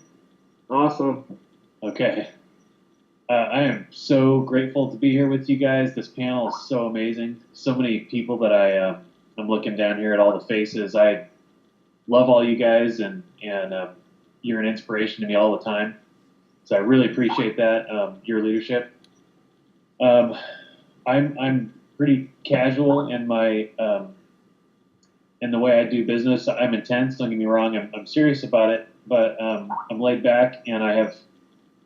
[SPEAKER 1] Awesome.
[SPEAKER 8] Okay. I am so grateful to be here with you guys. This panel is so amazing. So many people that I'm looking down here at all the faces. I love all you guys, and you're an inspiration to me all the time. So I really appreciate that, your leadership. I'm pretty casual in my in the way I do business. I'm intense. Don't get me wrong. I'm serious about it, but I'm laid back, and I have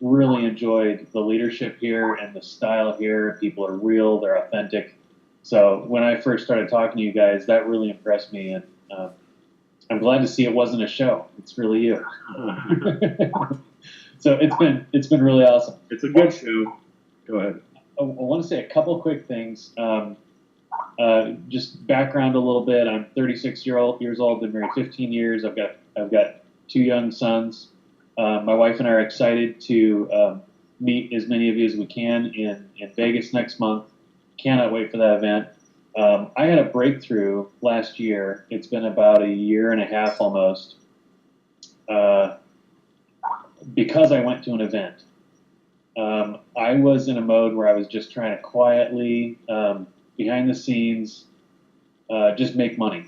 [SPEAKER 8] really enjoyed the leadership here and the style here. People are real. They're authentic. So when I first started talking to you guys, that really impressed me, and I'm glad to see it wasn't a show. It's really you. So it's been really awesome.
[SPEAKER 1] It's a good show. Go ahead.
[SPEAKER 8] I want to say a couple quick things. Just background a little bit. I'm 36 years old. Been married 15 years. I've got 2 young sons. My wife and I are excited to meet as many of you as we can in Vegas next month. Cannot wait for that event. I had a breakthrough last year. It's been about a year and a half almost, because I went to an event. I was in a mode where I was just trying to quietly, behind the scenes, just make money.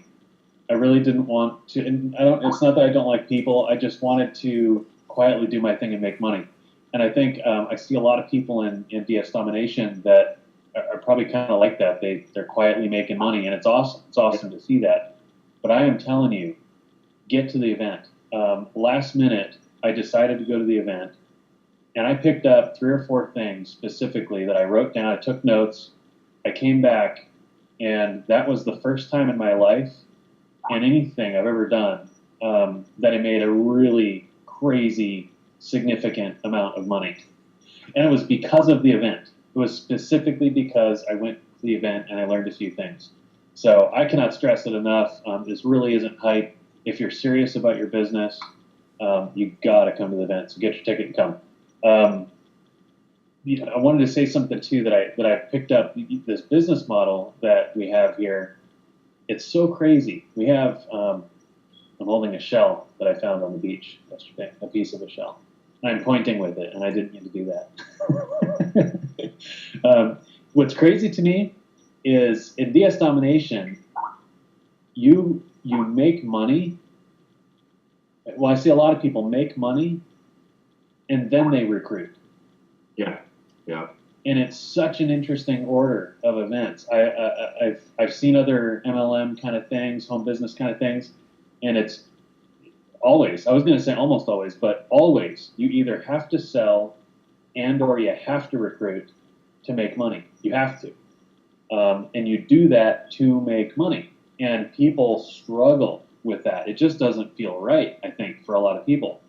[SPEAKER 8] I really didn't want to, and it's not that I don't like people, I just wanted to quietly do my thing and make money. And I think I see a lot of people in DS Domination that are probably kind of like that. They're quietly making money, and it's awesome. It's awesome to see that. But I am telling you, get to the event. Last minute, I decided to go to the event, and I picked up 3 or 4 things specifically that I wrote down. I took notes. I came back, and that was the first time in my life and anything I've ever done that I made a really crazy, significant amount of money. And it was because of the event. It was specifically because I went to the event and I learned a few things. So I cannot stress it enough. This really isn't hype. If you're serious about your business, you got to come to the event. So get your ticket and come. I wanted to say something too that I picked up. This business model that we have here, it's so crazy. We have, I'm holding a shell that I found on the beach yesterday, a piece of a shell. And I'm pointing with it, and I didn't mean to do that. What's crazy to me is in DS Domination, you make money. Well, I see a lot of people make money, and then they recruit.
[SPEAKER 1] Yeah.
[SPEAKER 8] And it's such an interesting order of events. I've seen other MLM kind of things, home business kind of things, and it's always, I was going to say almost always, but always, you either have to sell and or you have to recruit to make money. You have to. And you do that to make money. And people struggle with that. It just doesn't feel right, I think, for a lot of people.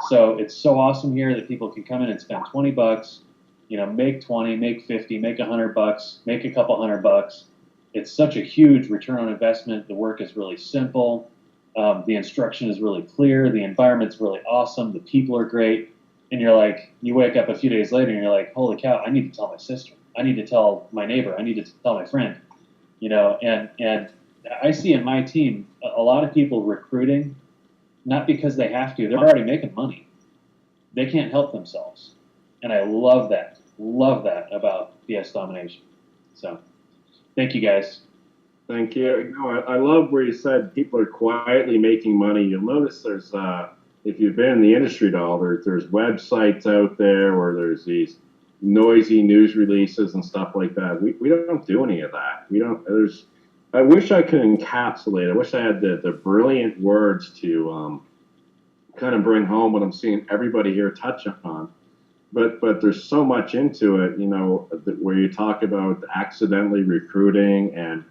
[SPEAKER 8] So it's so awesome here that people can come in and spend $20, make 20, make 50, make $100, make a couple $100. It's such a huge return on investment. The work is really simple. The instruction is really clear. The environment's really awesome. The people are great. And you're like, you wake up a few days later and you're like, holy cow, I need to tell my sister. I need to tell my neighbor. I need to tell my friend. And I see in my team a lot of people recruiting, not because they have to. They're already making money. They can't help themselves. And I love that about DS Domination. So thank you guys.
[SPEAKER 1] Thank you. I love where you said people are quietly making money. You'll notice there's, if you've been in the industry at all, there's websites out there where there's these noisy news releases and stuff like that. We don't do any of that. I wish I could encapsulate. I wish I had the brilliant words to kind of bring home what I'm seeing everybody here touch on. But there's so much into it, where you talk about accidentally recruiting, and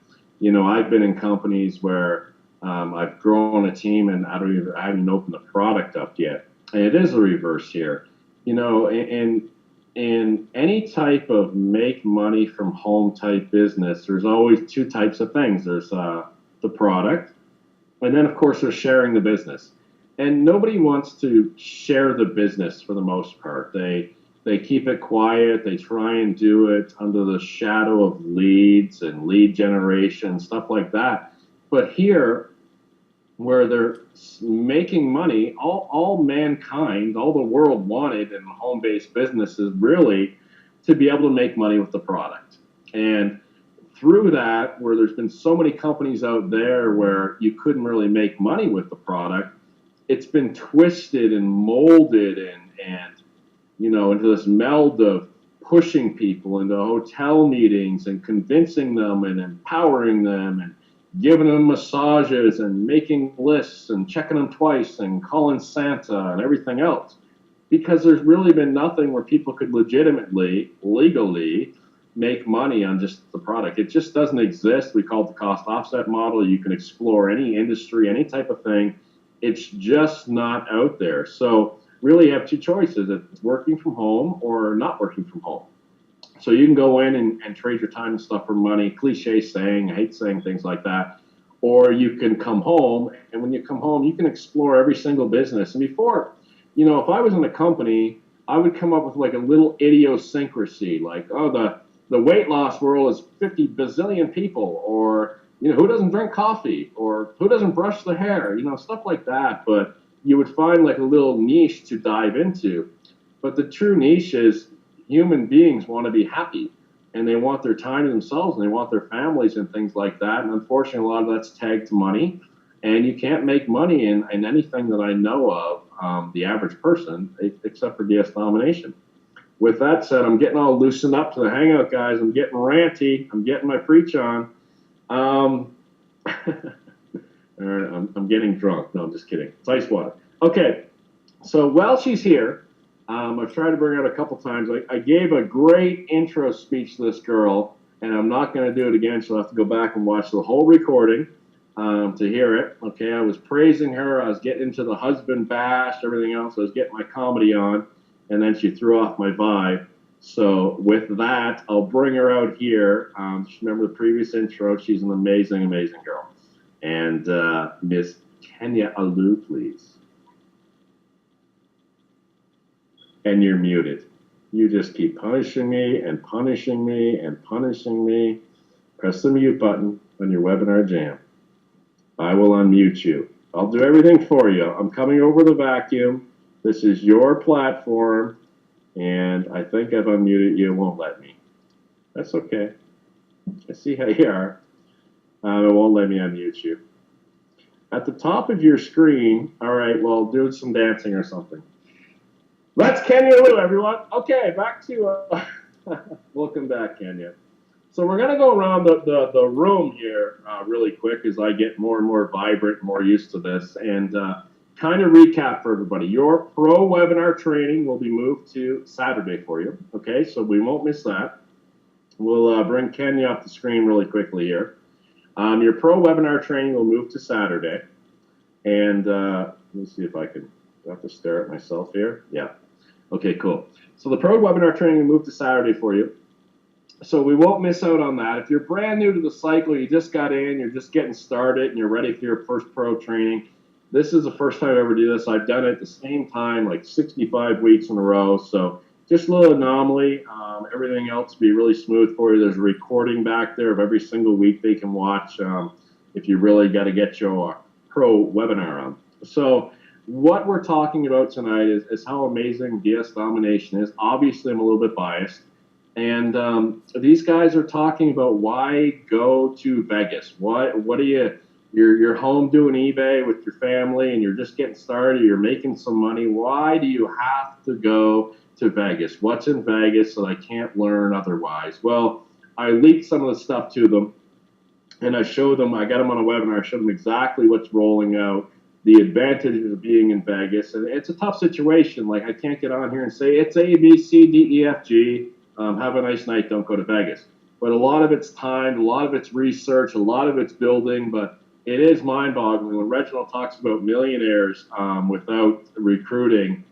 [SPEAKER 1] I've been in companies where I've grown a team and I haven't even opened the product up yet, and it is a reverse here, and in any type of make money from home type business, there's always two types of things. There's the product, and then of course there's sharing the business. And nobody wants to share the business for the most part. They keep it quiet. They try and do it under the shadow of leads and lead generation, stuff like that. But here, where they're making money, all mankind, all the world wanted in home-based businesses really to be able to make money with the product. And through that, where there's been so many companies out there where you couldn't really make money with the product, it's been twisted and molded and into this meld of pushing people into hotel meetings and convincing them and empowering them and giving them massages and making lists and checking them twice and calling Santa and everything else. Because there's really been nothing where people could legitimately, legally make money on just the product. It just doesn't exist. We call it the cost offset model. You can explore any industry, any type of thing. It's just not out there. So really you have two choices. It's working from home or not working from home. So you can go in and trade your time and stuff for money, cliche saying, I hate saying things like that. Or you can come home, and when you come home, you can explore every single business. And before, if I was in a company, I would come up with like a little idiosyncrasy, like, oh, the weight loss world is 50 bazillion people, or, who doesn't drink coffee, or who doesn't brush their hair, stuff like that. But you would find like a little niche to dive into. But the true niche is human beings want to be happy, and they want their time to themselves, and they want their families and things like that. And unfortunately, a lot of that's tagged to money, and you can't make money in anything that I know of, the average person, except for DS Domination. With that said, I'm getting all loosened up to the hangout, guys. I'm getting ranty. I'm getting my preach on. I'm getting drunk. No, I'm just kidding. It's ice water. Okay, so while she's here, I've tried to bring her out a couple times. I gave a great intro speech to this girl, and I'm not going to do it again. She'll have to go back and watch the whole recording to hear it. Okay, I was praising her. I was getting into the husband bash, everything else. I was getting my comedy on, and then she threw off my vibe. So with that, I'll bring her out here. Just remember the previous intro. She's an amazing, amazing girl. And Miss Kenya Alu, please. And you're muted. You just keep punishing me and punishing me and punishing me. Press the mute button on your webinar jam. I will unmute you. I'll do everything for you. I'm coming over the vacuum. This is your platform, and I think I've unmuted you. It won't let me. That's okay. I see how you are. It won't let me unmute you. At the top of your screen, all right, well, do some dancing or something. That's Kenya Lou, everyone. Okay, back to, welcome back, Kenya. So we're going to go around the room here really quick as I get more and more vibrant, more used to this, and kind of recap for everybody. Your pro webinar training will be moved to Saturday for you, okay? So we won't miss that. We'll bring Kenya off the screen really quickly here. Your pro webinar training will move to Saturday, and let me see if I can, do I have to stare at myself here? Yeah. Okay, cool. So the pro webinar training will move to Saturday for you. So we won't miss out on that. If you're brand new to the cycle, you just got in, you're just getting started, and you're ready for your first pro training, this is the first time I ever do this. I've done it at the same time, like 65 weeks in a row. So just a little anomaly. Everything else will be really smooth for you. There's a recording back there of every single week they can watch if you really got to get your pro webinar on. So what we're talking about tonight is how amazing DS Domination is. Obviously, I'm a little bit biased. And these guys are talking about why go to Vegas. What are you're home doing eBay with your family and you're just getting started, you're making some money. Why do you have to go to Vegas? What's in Vegas that I can't learn otherwise? Well, I leaked some of the stuff to them, and I showed them, I got them on a webinar, I showed them exactly what's rolling out, the advantages of being in Vegas. And it's a tough situation. Like, I can't get on here and say, it's A, B, C, D, E, F, G. Have a nice night, don't go to Vegas. But a lot of it's timed, a lot of it's research, a lot of it's building, but it is mind-boggling when Reginald talks about millionaires without recruiting.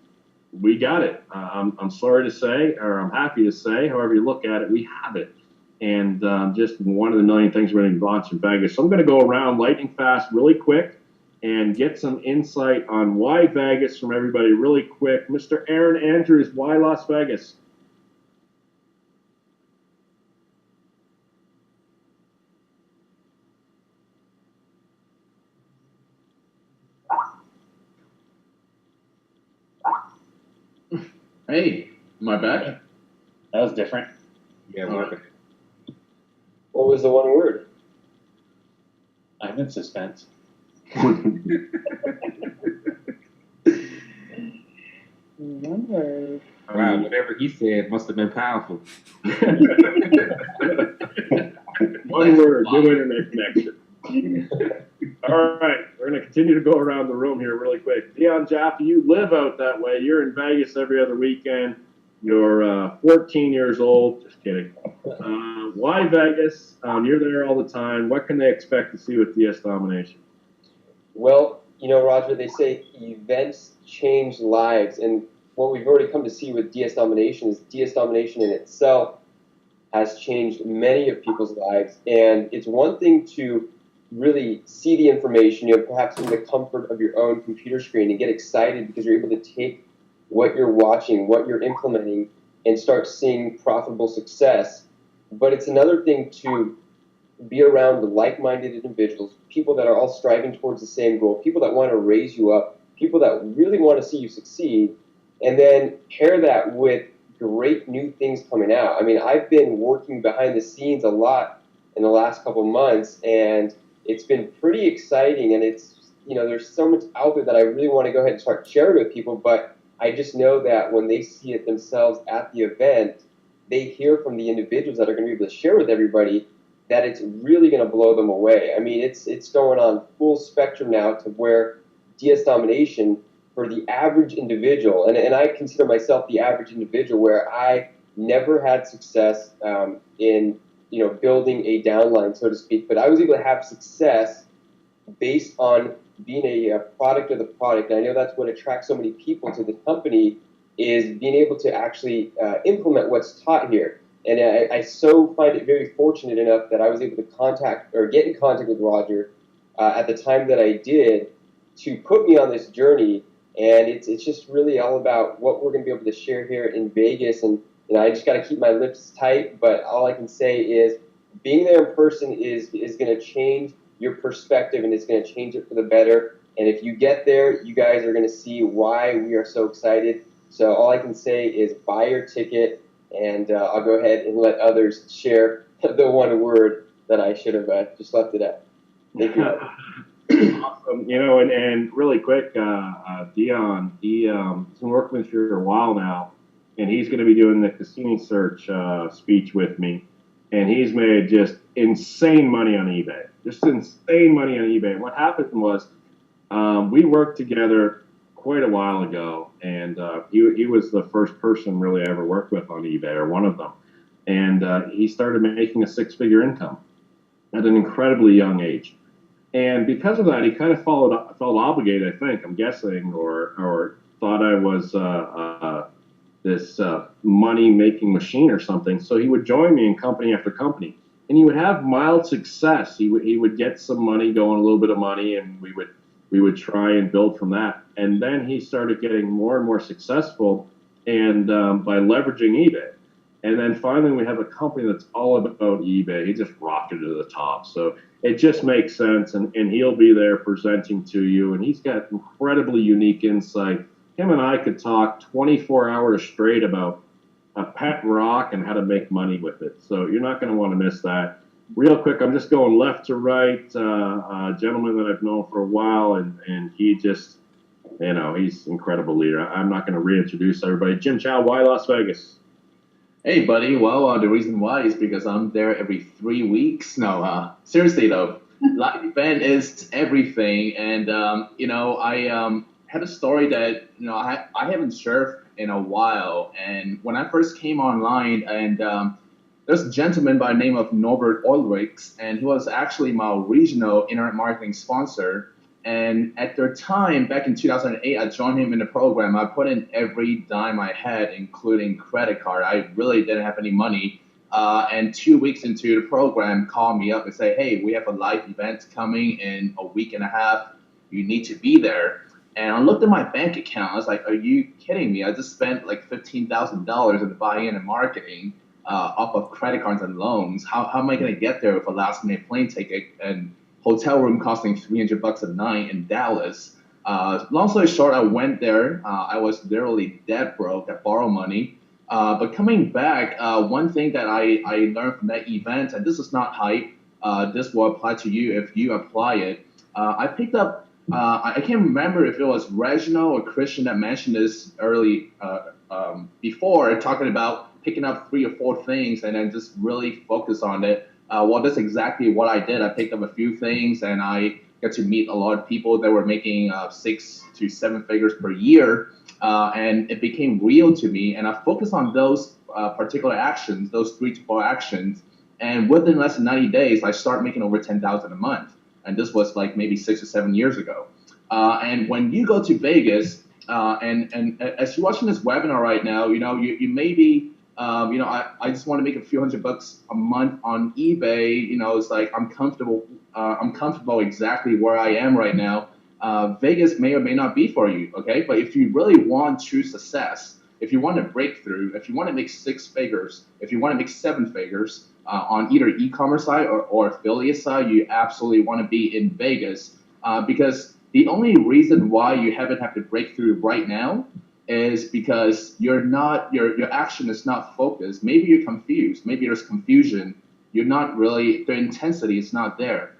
[SPEAKER 1] we got it. I'm sorry to say, or I'm happy to say, however you look at it, we have it. And just one of the million things we're going to launch in Vegas. So I'm going to go around lightning fast, really quick, and get some insight on why Vegas from everybody really quick. Mr. Aaron Andrews, why Las Vegas?
[SPEAKER 4] Hey, am I back?
[SPEAKER 8] That was different.
[SPEAKER 2] Yeah, Mark.
[SPEAKER 9] What was the one word?
[SPEAKER 8] I'm in suspense.
[SPEAKER 5] One word.
[SPEAKER 2] Wow, whatever he said must have been powerful.
[SPEAKER 1] One word, new internet connection. All right, we're going to continue to go around the room here really quick. Dion Jaffe, you live out that way. You're in Vegas every other weekend. You're 14 years old. Just kidding. Why Vegas? You're there all the time. What can they expect to see with DS Domination?
[SPEAKER 9] Well, you know, Roger, they say events change lives, and what we've already come to see with DS Domination is DS Domination in itself has changed many of people's lives. And it's one thing to really see the information, you know, perhaps in the comfort of your own computer screen and get excited because you're able to take what you're watching, what you're implementing, and start seeing profitable success. But it's another thing to be around like-minded individuals, people that are all striving towards the same goal, people that want to raise you up, people that really want to see you succeed, and then pair that with great new things coming out. I mean, I've been working behind the scenes a lot in the last couple months, and it's been pretty exciting, and it's, you know, there's so much out there that I really want to go ahead and start sharing with people, but I just know that when they see it themselves at the event, they hear from the individuals that are going to be able to share with everybody that it's really going to blow them away. I mean, it's going on full spectrum now to where DS Domination for the average individual, and I consider myself the average individual where I never had success in, you know, building a downline, so to speak, but I was able to have success based on being a product of the product. And I know that's what attracts so many people to the company is being able to actually implement what's taught here. And I so find it very fortunate enough that I was able to contact or get in contact with Roger at the time that I did to put me on this journey. And it's just really all about what we're going to be able to share here in Vegas. And you know, I just got to keep my lips tight. But all I can say is being there in person is going to change your perspective, and it's going to change it for the better. And if you get there, you guys are going to see why we are so excited. So all I can say is buy your ticket. And I'll go ahead and let others share the one word that I should have just left it at. Thank you.
[SPEAKER 1] Awesome. You know, and really quick, Dion, he's been working with you for a while now, and he's going to be doing the Casino Search speech with me. And he's made just insane money on eBay, just insane money on eBay. And what happened was we worked together quite a while ago, and he was the first person really I ever worked with on eBay, or one of them. And he started making a six-figure income at an incredibly young age. And because of that, he kind of felt obligated, I think, I'm guessing, or thought I was this money-making machine or something. So he would join me in company after company, and he would have mild success. He would get some money going, a little bit of money, and we would try and build from that. And then he started getting more and more successful, and by leveraging eBay. And then finally, we have a company that's all about eBay. He just rocketed to the top. So it just makes sense, and he'll be there presenting to you. And he's got incredibly unique insight. Him and I could talk 24 hours straight about a pet rock and how to make money with it. So you're not going to want to miss that. Real quick, I'm just going left to right. A gentleman that I've known for a while, and he just, you know, he's an incredible leader. I'm not going to reintroduce everybody. Jim Chow, why Las Vegas?
[SPEAKER 4] Hey, buddy. Well, the reason why is because I'm there every 3 weeks. No, seriously though, live event is everything. And you know, I had a story that I haven't surfed in a while. And when I first came online, and there's a gentleman by the name of Norbert Ulrichs, and he was actually my regional internet marketing sponsor. And at their time, back in 2008, I joined him in the program. I put in every dime I had, including credit card. I really didn't have any money. And 2 weeks into the program, called me up and say, "Hey, we have a live event coming in a week and a half. You need to be there." And I looked at my bank account. I was like, "Are you kidding me? I just spent like $15,000 in buy-in and marketing off of credit cards and loans. How am I going to get there with a last-minute plane ticket and hotel room costing $300 a night in Dallas?" Long story short, I went there. I was literally dead broke. I borrowed money. But coming back, one thing that I learned from that event, and this is not hype, this will apply to you if you apply it. I picked up, I can't remember if it was Reginald or Christian that mentioned this early before, talking about picking up 3 or 4 things and then just really focus on it. Well, that's exactly what I did. I picked up a few things and I got to meet a lot of people that were making 6 to 7 figures per year. And it became real to me. And I focused on those particular actions, those 3 to 4 actions. And within less than 90 days, I started making over $10,000 a month. And this was like maybe 6 or 7 years ago. And when you go to Vegas, and as you're watching this webinar right now, you may be, I just want to make a few $100 a month on eBay. It's like I'm comfortable exactly where I am right now. Vegas may or may not be for you, okay? But if you really want true success, if you want a breakthrough, if you want to make 6 figures, if you want to make 7 figures on either e-commerce side or affiliate side, you absolutely want to be in Vegas because the only reason why you haven't had the breakthrough right now is because your action is not focused. Maybe you're confused. Maybe there's confusion. You're not really, the intensity is not there.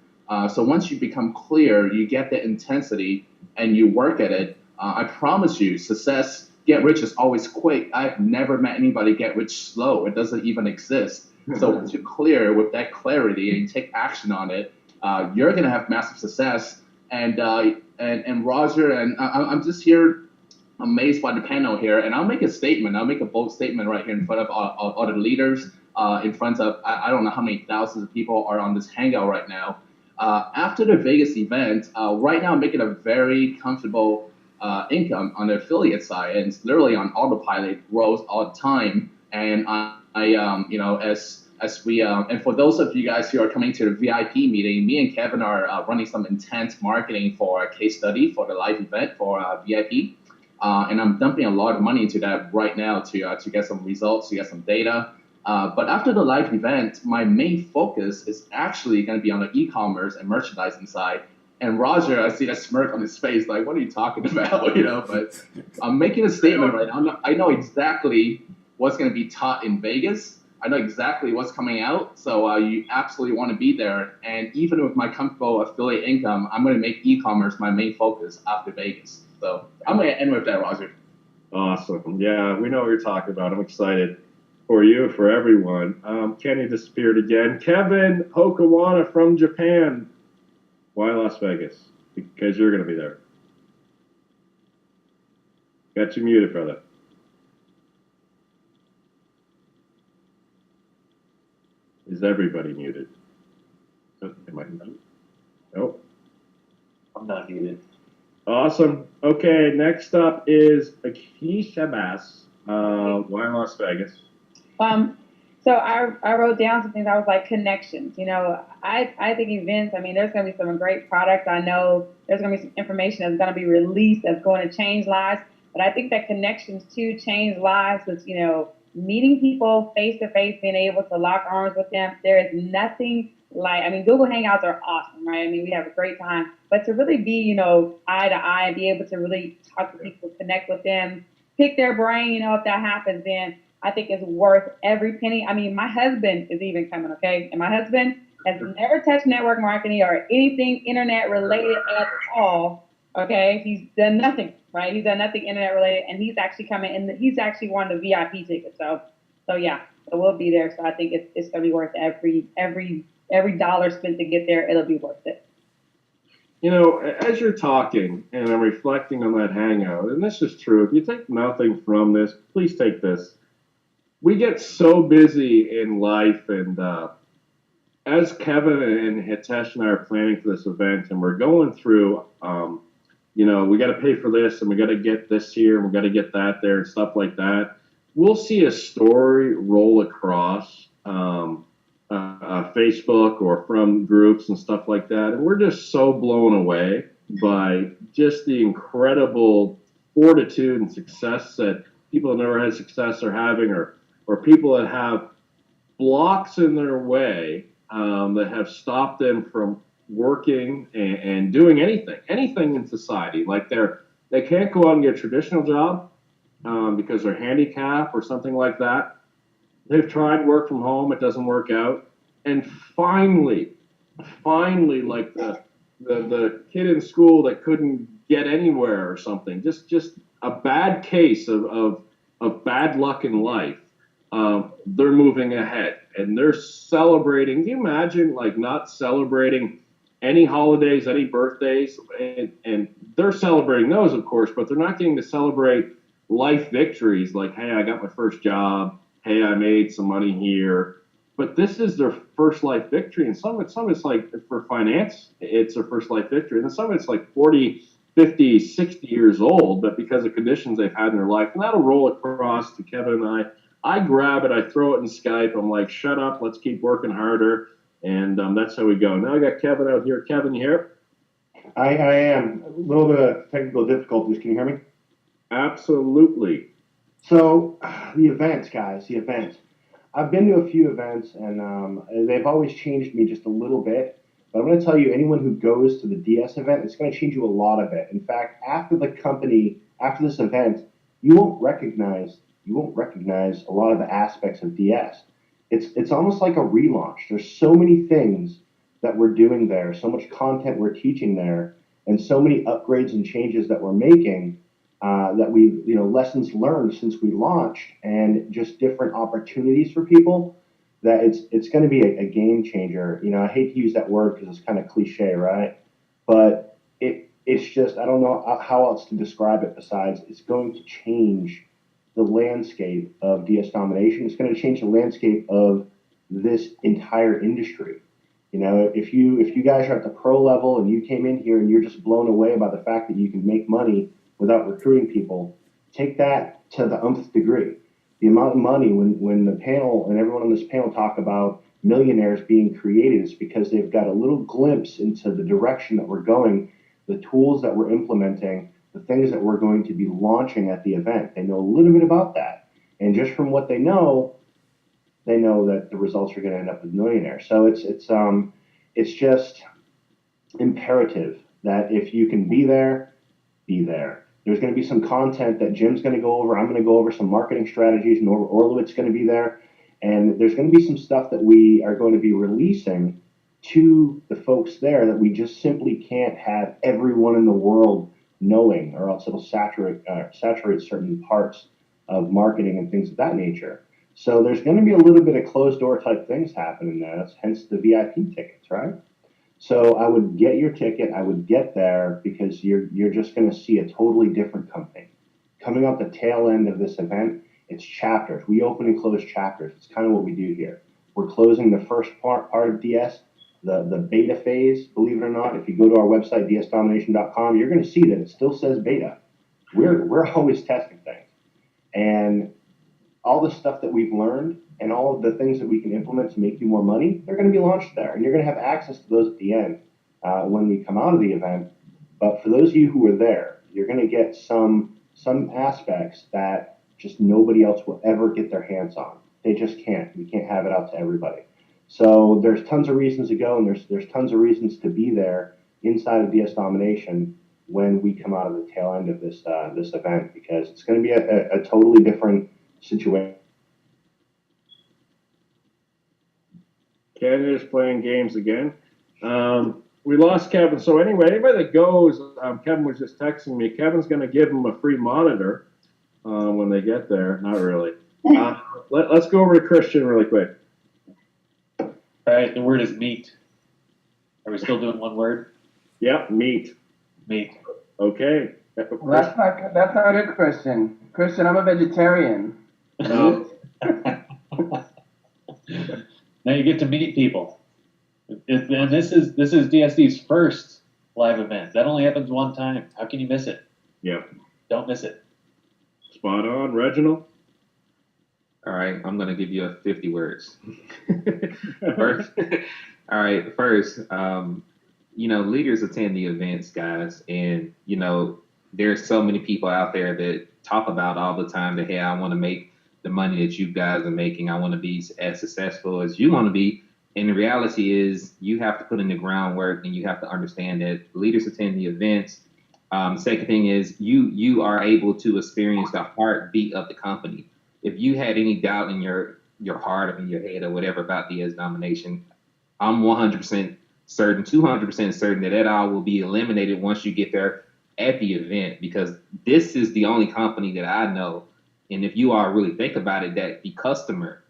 [SPEAKER 4] So once you become clear, you get the intensity and you work at it. I promise you, success, get rich is always quick. I've never met anybody get rich slow. It doesn't even exist. So once you're clear with that clarity and you take action on it, you're going to have massive success. And Roger, and I'm just here amazed by the panel here. And I'll make a statement. I'll make a bold statement right here in front of all the leaders, in front of, I don't know how many thousands of people are on this hangout right now. After the Vegas event, right now I'm making a very comfortable income on the affiliate side, and it's literally on autopilot, grows all the time. And as we and for those of you guys who are coming to the VIP meeting, me and Kevin are running some intense marketing for a case study for the live event for VIP, and I'm dumping a lot of money into that right now to get some results, to get some data. But after the live event, my main focus is actually going to be on the e-commerce and merchandising side. And Roger, I see that smirk on his face, like, what are you talking about? But I'm making a statement right now. I know exactly what's going to be taught in Vegas. I know exactly what's coming out. So you absolutely want to be there. And even with my comfortable affiliate income, I'm going to make e-commerce my main focus after Vegas. So I'm going to end with that, Roger.
[SPEAKER 1] Awesome. Yeah, we know what you're talking about. I'm excited for you, for everyone. Kenny disappeared again. Kevin Hokawana from Japan. Why Las Vegas? Because you're going to be there. Got you muted, brother. Is everybody muted? Am I muted? Nope.
[SPEAKER 8] I'm not muted.
[SPEAKER 1] Awesome. Okay, next up is Akisha Bass. Why Las Vegas?
[SPEAKER 5] So I wrote down some things. I was like connections. I think events. I mean, there's going to be some great products. I know there's going to be some information that's going to be released that's going to change lives. But I think that connections too change lives. With meeting people face to face, being able to lock arms with them. There is nothing like. I mean, Google Hangouts are awesome, right? I mean, we have a great time. But to really be eye to eye and be able to really talk to people, connect with them, pick their brain. If that happens, then I think it's worth every penny. I mean, my husband is even coming, okay? And my husband has never touched network marketing or anything internet related at all, okay? He's done nothing, right? He's done nothing internet related, and he's actually coming, and he's actually won the VIP ticket. So yeah, so we'll be there. So I think it's going to be worth every dollar spent to get there. It'll be worth it.
[SPEAKER 1] As you're talking and I'm reflecting on that hangout, and this is true, if you take nothing from this, please take this. We get so busy in life and as Kevin and Hitesh and I are planning for this event, and we're going through, we got to pay for this, and we got to get this here, and we got to get that there, and stuff like that. We'll see a story roll across Facebook or from groups and stuff like that, and we're just so blown away by just the incredible fortitude and success that people that never had success are having, or people that have blocks in their way that have stopped them from working and doing anything in society. Like they can't go out and get a traditional job because they're handicapped or something like that. They've tried work from home, it doesn't work out, and finally, like the kid in school that couldn't get anywhere or something, just a bad case of bad luck in life. They're moving ahead and they're celebrating. Can you imagine like not celebrating any holidays, any birthdays? And they're celebrating those, of course, but they're not getting to celebrate life victories like, hey, I got my first job. Hey, I made some money here. But this is their first life victory. And some of it's like for finance, it's their first life victory. And some of it's like 40, 50, 60 years old, but because of conditions they've had in their life. And that'll roll across to Kevin and I. I grab it, I throw it in Skype. I'm like, shut up, let's keep working harder. And that's how we go. Now I got Kevin out here. Kevin, you here?
[SPEAKER 3] I am. A little bit of technical difficulties. Can you hear me?
[SPEAKER 1] Absolutely.
[SPEAKER 3] So, the events, guys, the events. I've been to a few events, and they've always changed me just a little bit. But I'm going to tell you, anyone who goes to the DS event, it's going to change you a lot of it. In fact, after this event, you won't recognize a lot of the aspects of DS. It's almost like a relaunch. There's so many things that we're doing there, so much content we're teaching there, and so many upgrades and changes that we're making that we've, lessons learned since we launched, and just different opportunities for people. That it's going to be a game changer. I hate to use that word because it's kind of cliche, right? But it's just, I don't know how else to describe it besides it's going to change the landscape of DS domination. It's going to change the landscape of this entire industry. If you guys are at the pro level and you came in here and you're just blown away by the fact that you can make money without recruiting people, take that to the nth degree. The amount of money when the panel and everyone on this panel talk about millionaires being created is because they've got a little glimpse into the direction that we're going, the tools that we're implementing, the things that we're going to be launching at the event. They know a little bit about that. And just from what they know that the results are going to end up with millionaires. So it's just imperative that if you can be there, be there. There's going to be some content that Jim's going to go over. I'm going to go over some marketing strategies. Norbert Orlowitz's going to be there. And there's going to be some stuff that we are going to be releasing to the folks there that we just simply can't have everyone in the world knowing, or else it'll saturate certain parts of marketing and things of that nature. So there's going to be a little bit of closed door type things happening there. That's hence the VIP tickets, right? So I would get your ticket. I would get there because you're just going to see a totally different company. Coming up the tail end of this event, it's chapters. We open and close chapters. It's kind of what we do here. We're closing the first part of DS, the beta phase. Believe it or not, if you go to our website, dsdomination.com, you're going to see that it still says beta. We're always testing things. And all the stuff that we've learned and all of the things that we can implement to make you more money, they're going to be launched there. And you're going to have access to those at the end when we come out of the event. But for those of you who are there, you're going to get some aspects that just nobody else will ever get their hands on. They just can't. We can't have it out to everybody. So there's tons of reasons to go, and there's tons of reasons to be there inside of DS Domination when we come out of the tail end of this event, because it's going to be a totally different situation.
[SPEAKER 1] Canada's playing games again. We lost Kevin. So anyway, anybody that goes, Kevin was just texting me. Kevin's going to give them a free monitor when they get there. Not really. Let's go over to Christian really quick.
[SPEAKER 8] All right, the word is meat. Are we still doing one word?
[SPEAKER 1] Yep, meat.
[SPEAKER 8] Meat.
[SPEAKER 1] Okay.
[SPEAKER 6] Well, that's not it, Christian. Christian, I'm a vegetarian.
[SPEAKER 1] No.
[SPEAKER 8] Now you get to meet people. And this is DSD's first live event. That only happens one time. How can you miss it?
[SPEAKER 1] Yeah.
[SPEAKER 8] Don't miss it.
[SPEAKER 1] Spot on, Reginald.
[SPEAKER 2] All right, I'm gonna give you a 50 words. First, all right. First, leaders attend the events, guys, and there's so many people out there that talk about all the time that, hey, I want to make the money that you guys are making. I want to be as successful as you want to be. And the reality is, you have to put in the groundwork, and you have to understand that leaders attend the events. Second thing is, you are able to experience the heartbeat of the company. If you had any doubt in your heart or in your head or whatever about DS Domination, I'm 100% certain, 200% certain that all will be eliminated once you get there at the event, because this is the only company that I know. And if you all really think about it, that a customer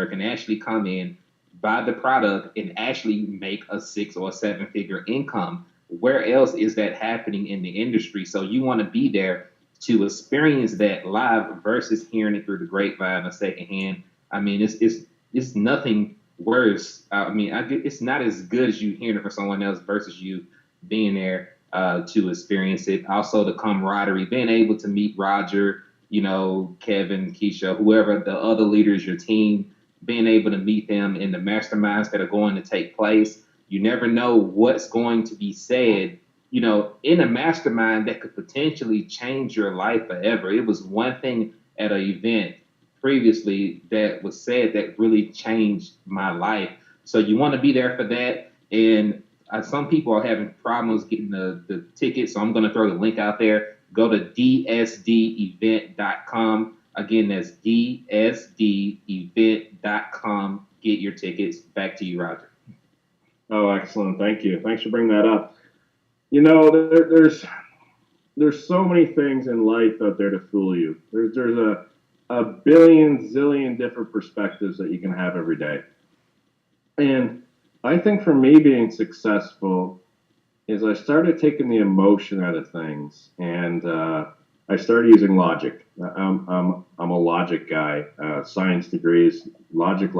[SPEAKER 2] can actually come in, buy the product, and actually make a 6 or 7 figure income. Where else is that happening in the industry? So you want to be there to experience that live versus hearing it through the grapevine or secondhand. I mean, it's nothing worse. It's not as good as you hearing it from someone else versus you being there to experience it. Also, the camaraderie, being able to meet Roger, Kevin, Keisha, whoever the other leaders, your team, being able to meet them in the masterminds that are going to take place. You never know what's going to be said, in a mastermind that could potentially change your life forever. It was one thing at an event previously that was said that really changed my life. So you want to be there for that. And some people are having problems getting the tickets, so I'm going to throw the link out there. Go to dsdevent.com. Again, that's dsdevent.com. Get your tickets. Back to you, Roger.
[SPEAKER 1] Oh, excellent. Thank you. Thanks for bringing that up. There's so many things in life out there to fool you. There's a billion, zillion different perspectives that you can have every day. And I think for me, being successful is I started taking the emotion out of things, and I started using logic. I'm a logic guy, science degrees, logic.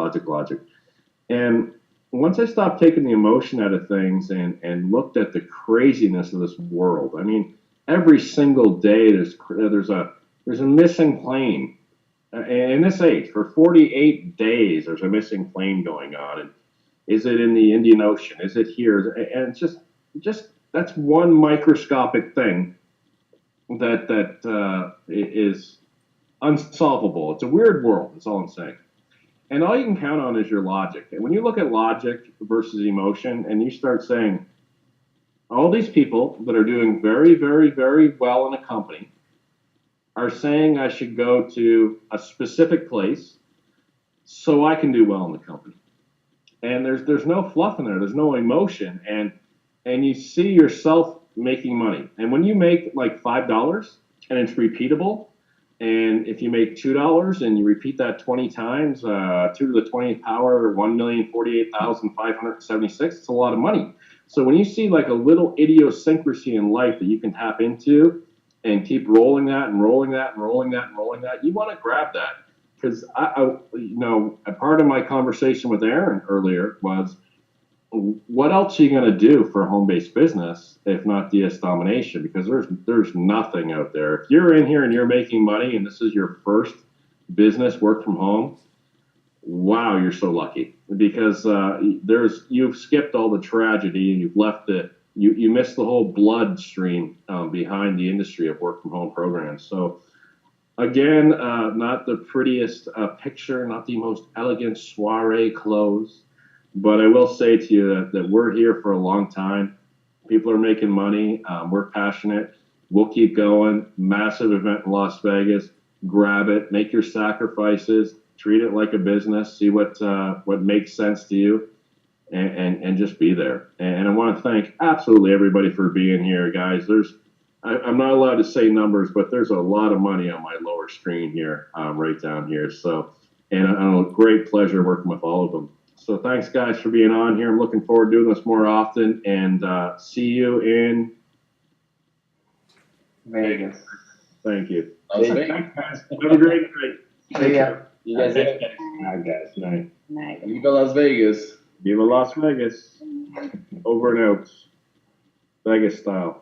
[SPEAKER 1] And once I stopped taking the emotion out of things and looked at the craziness of this world, I mean, every single day there's a missing plane. In this age, for 48 days, there's a missing plane going on. And is it in the Indian Ocean? Is it here? And it's just that's one microscopic thing that is unsolvable. It's a weird world. That's all I'm saying. And all you can count on is your logic. And when you look at logic versus emotion, and you start saying, all these people that are doing very, very, very well in a company are saying I should go to a specific place so I can do well in the company. And there's no fluff in there. There's no emotion. And you see yourself making money. And when you make like $5 and it's repeatable, and if you make $2 and you repeat that 20 times, 2 to the 20th power, 1,048,576, it's a lot of money. So when you see like a little idiosyncrasy in life that you can tap into and keep rolling that and rolling that and rolling that and rolling that, you want to grab that. Because a part of my conversation with Aaron earlier was, what else are you going to do for a home-based business if not DS Domination? Because there's nothing out there. If you're in here and you're making money and this is your first business, work from home, wow, you're so lucky. Because you've skipped all the tragedy and you've left you missed the whole bloodstream behind the industry of work from home programs. So again, not the prettiest picture, not the most elegant soiree clothes. But I will say to you that we're here for a long time. People are making money. We're passionate. We'll keep going. Massive event in Las Vegas. Grab it. Make your sacrifices. Treat it like a business. See what makes sense to you, and just be there. And I want to thank absolutely everybody for being here, guys. I'm not allowed to say numbers, but there's a lot of money on my lower screen here, right down here. So, and a great pleasure working with all of them. So thanks, guys, for being on here. I'm looking forward to doing this more often, and see you in
[SPEAKER 6] Vegas.
[SPEAKER 1] Thank you.
[SPEAKER 4] Okay.
[SPEAKER 1] Thanks, guys. Have a great night.
[SPEAKER 6] See ya.
[SPEAKER 9] You guys.
[SPEAKER 1] Night, guys. Night.
[SPEAKER 5] Nice.
[SPEAKER 4] You go Las Vegas.
[SPEAKER 1] Viva Las Vegas. Over and out. Vegas style.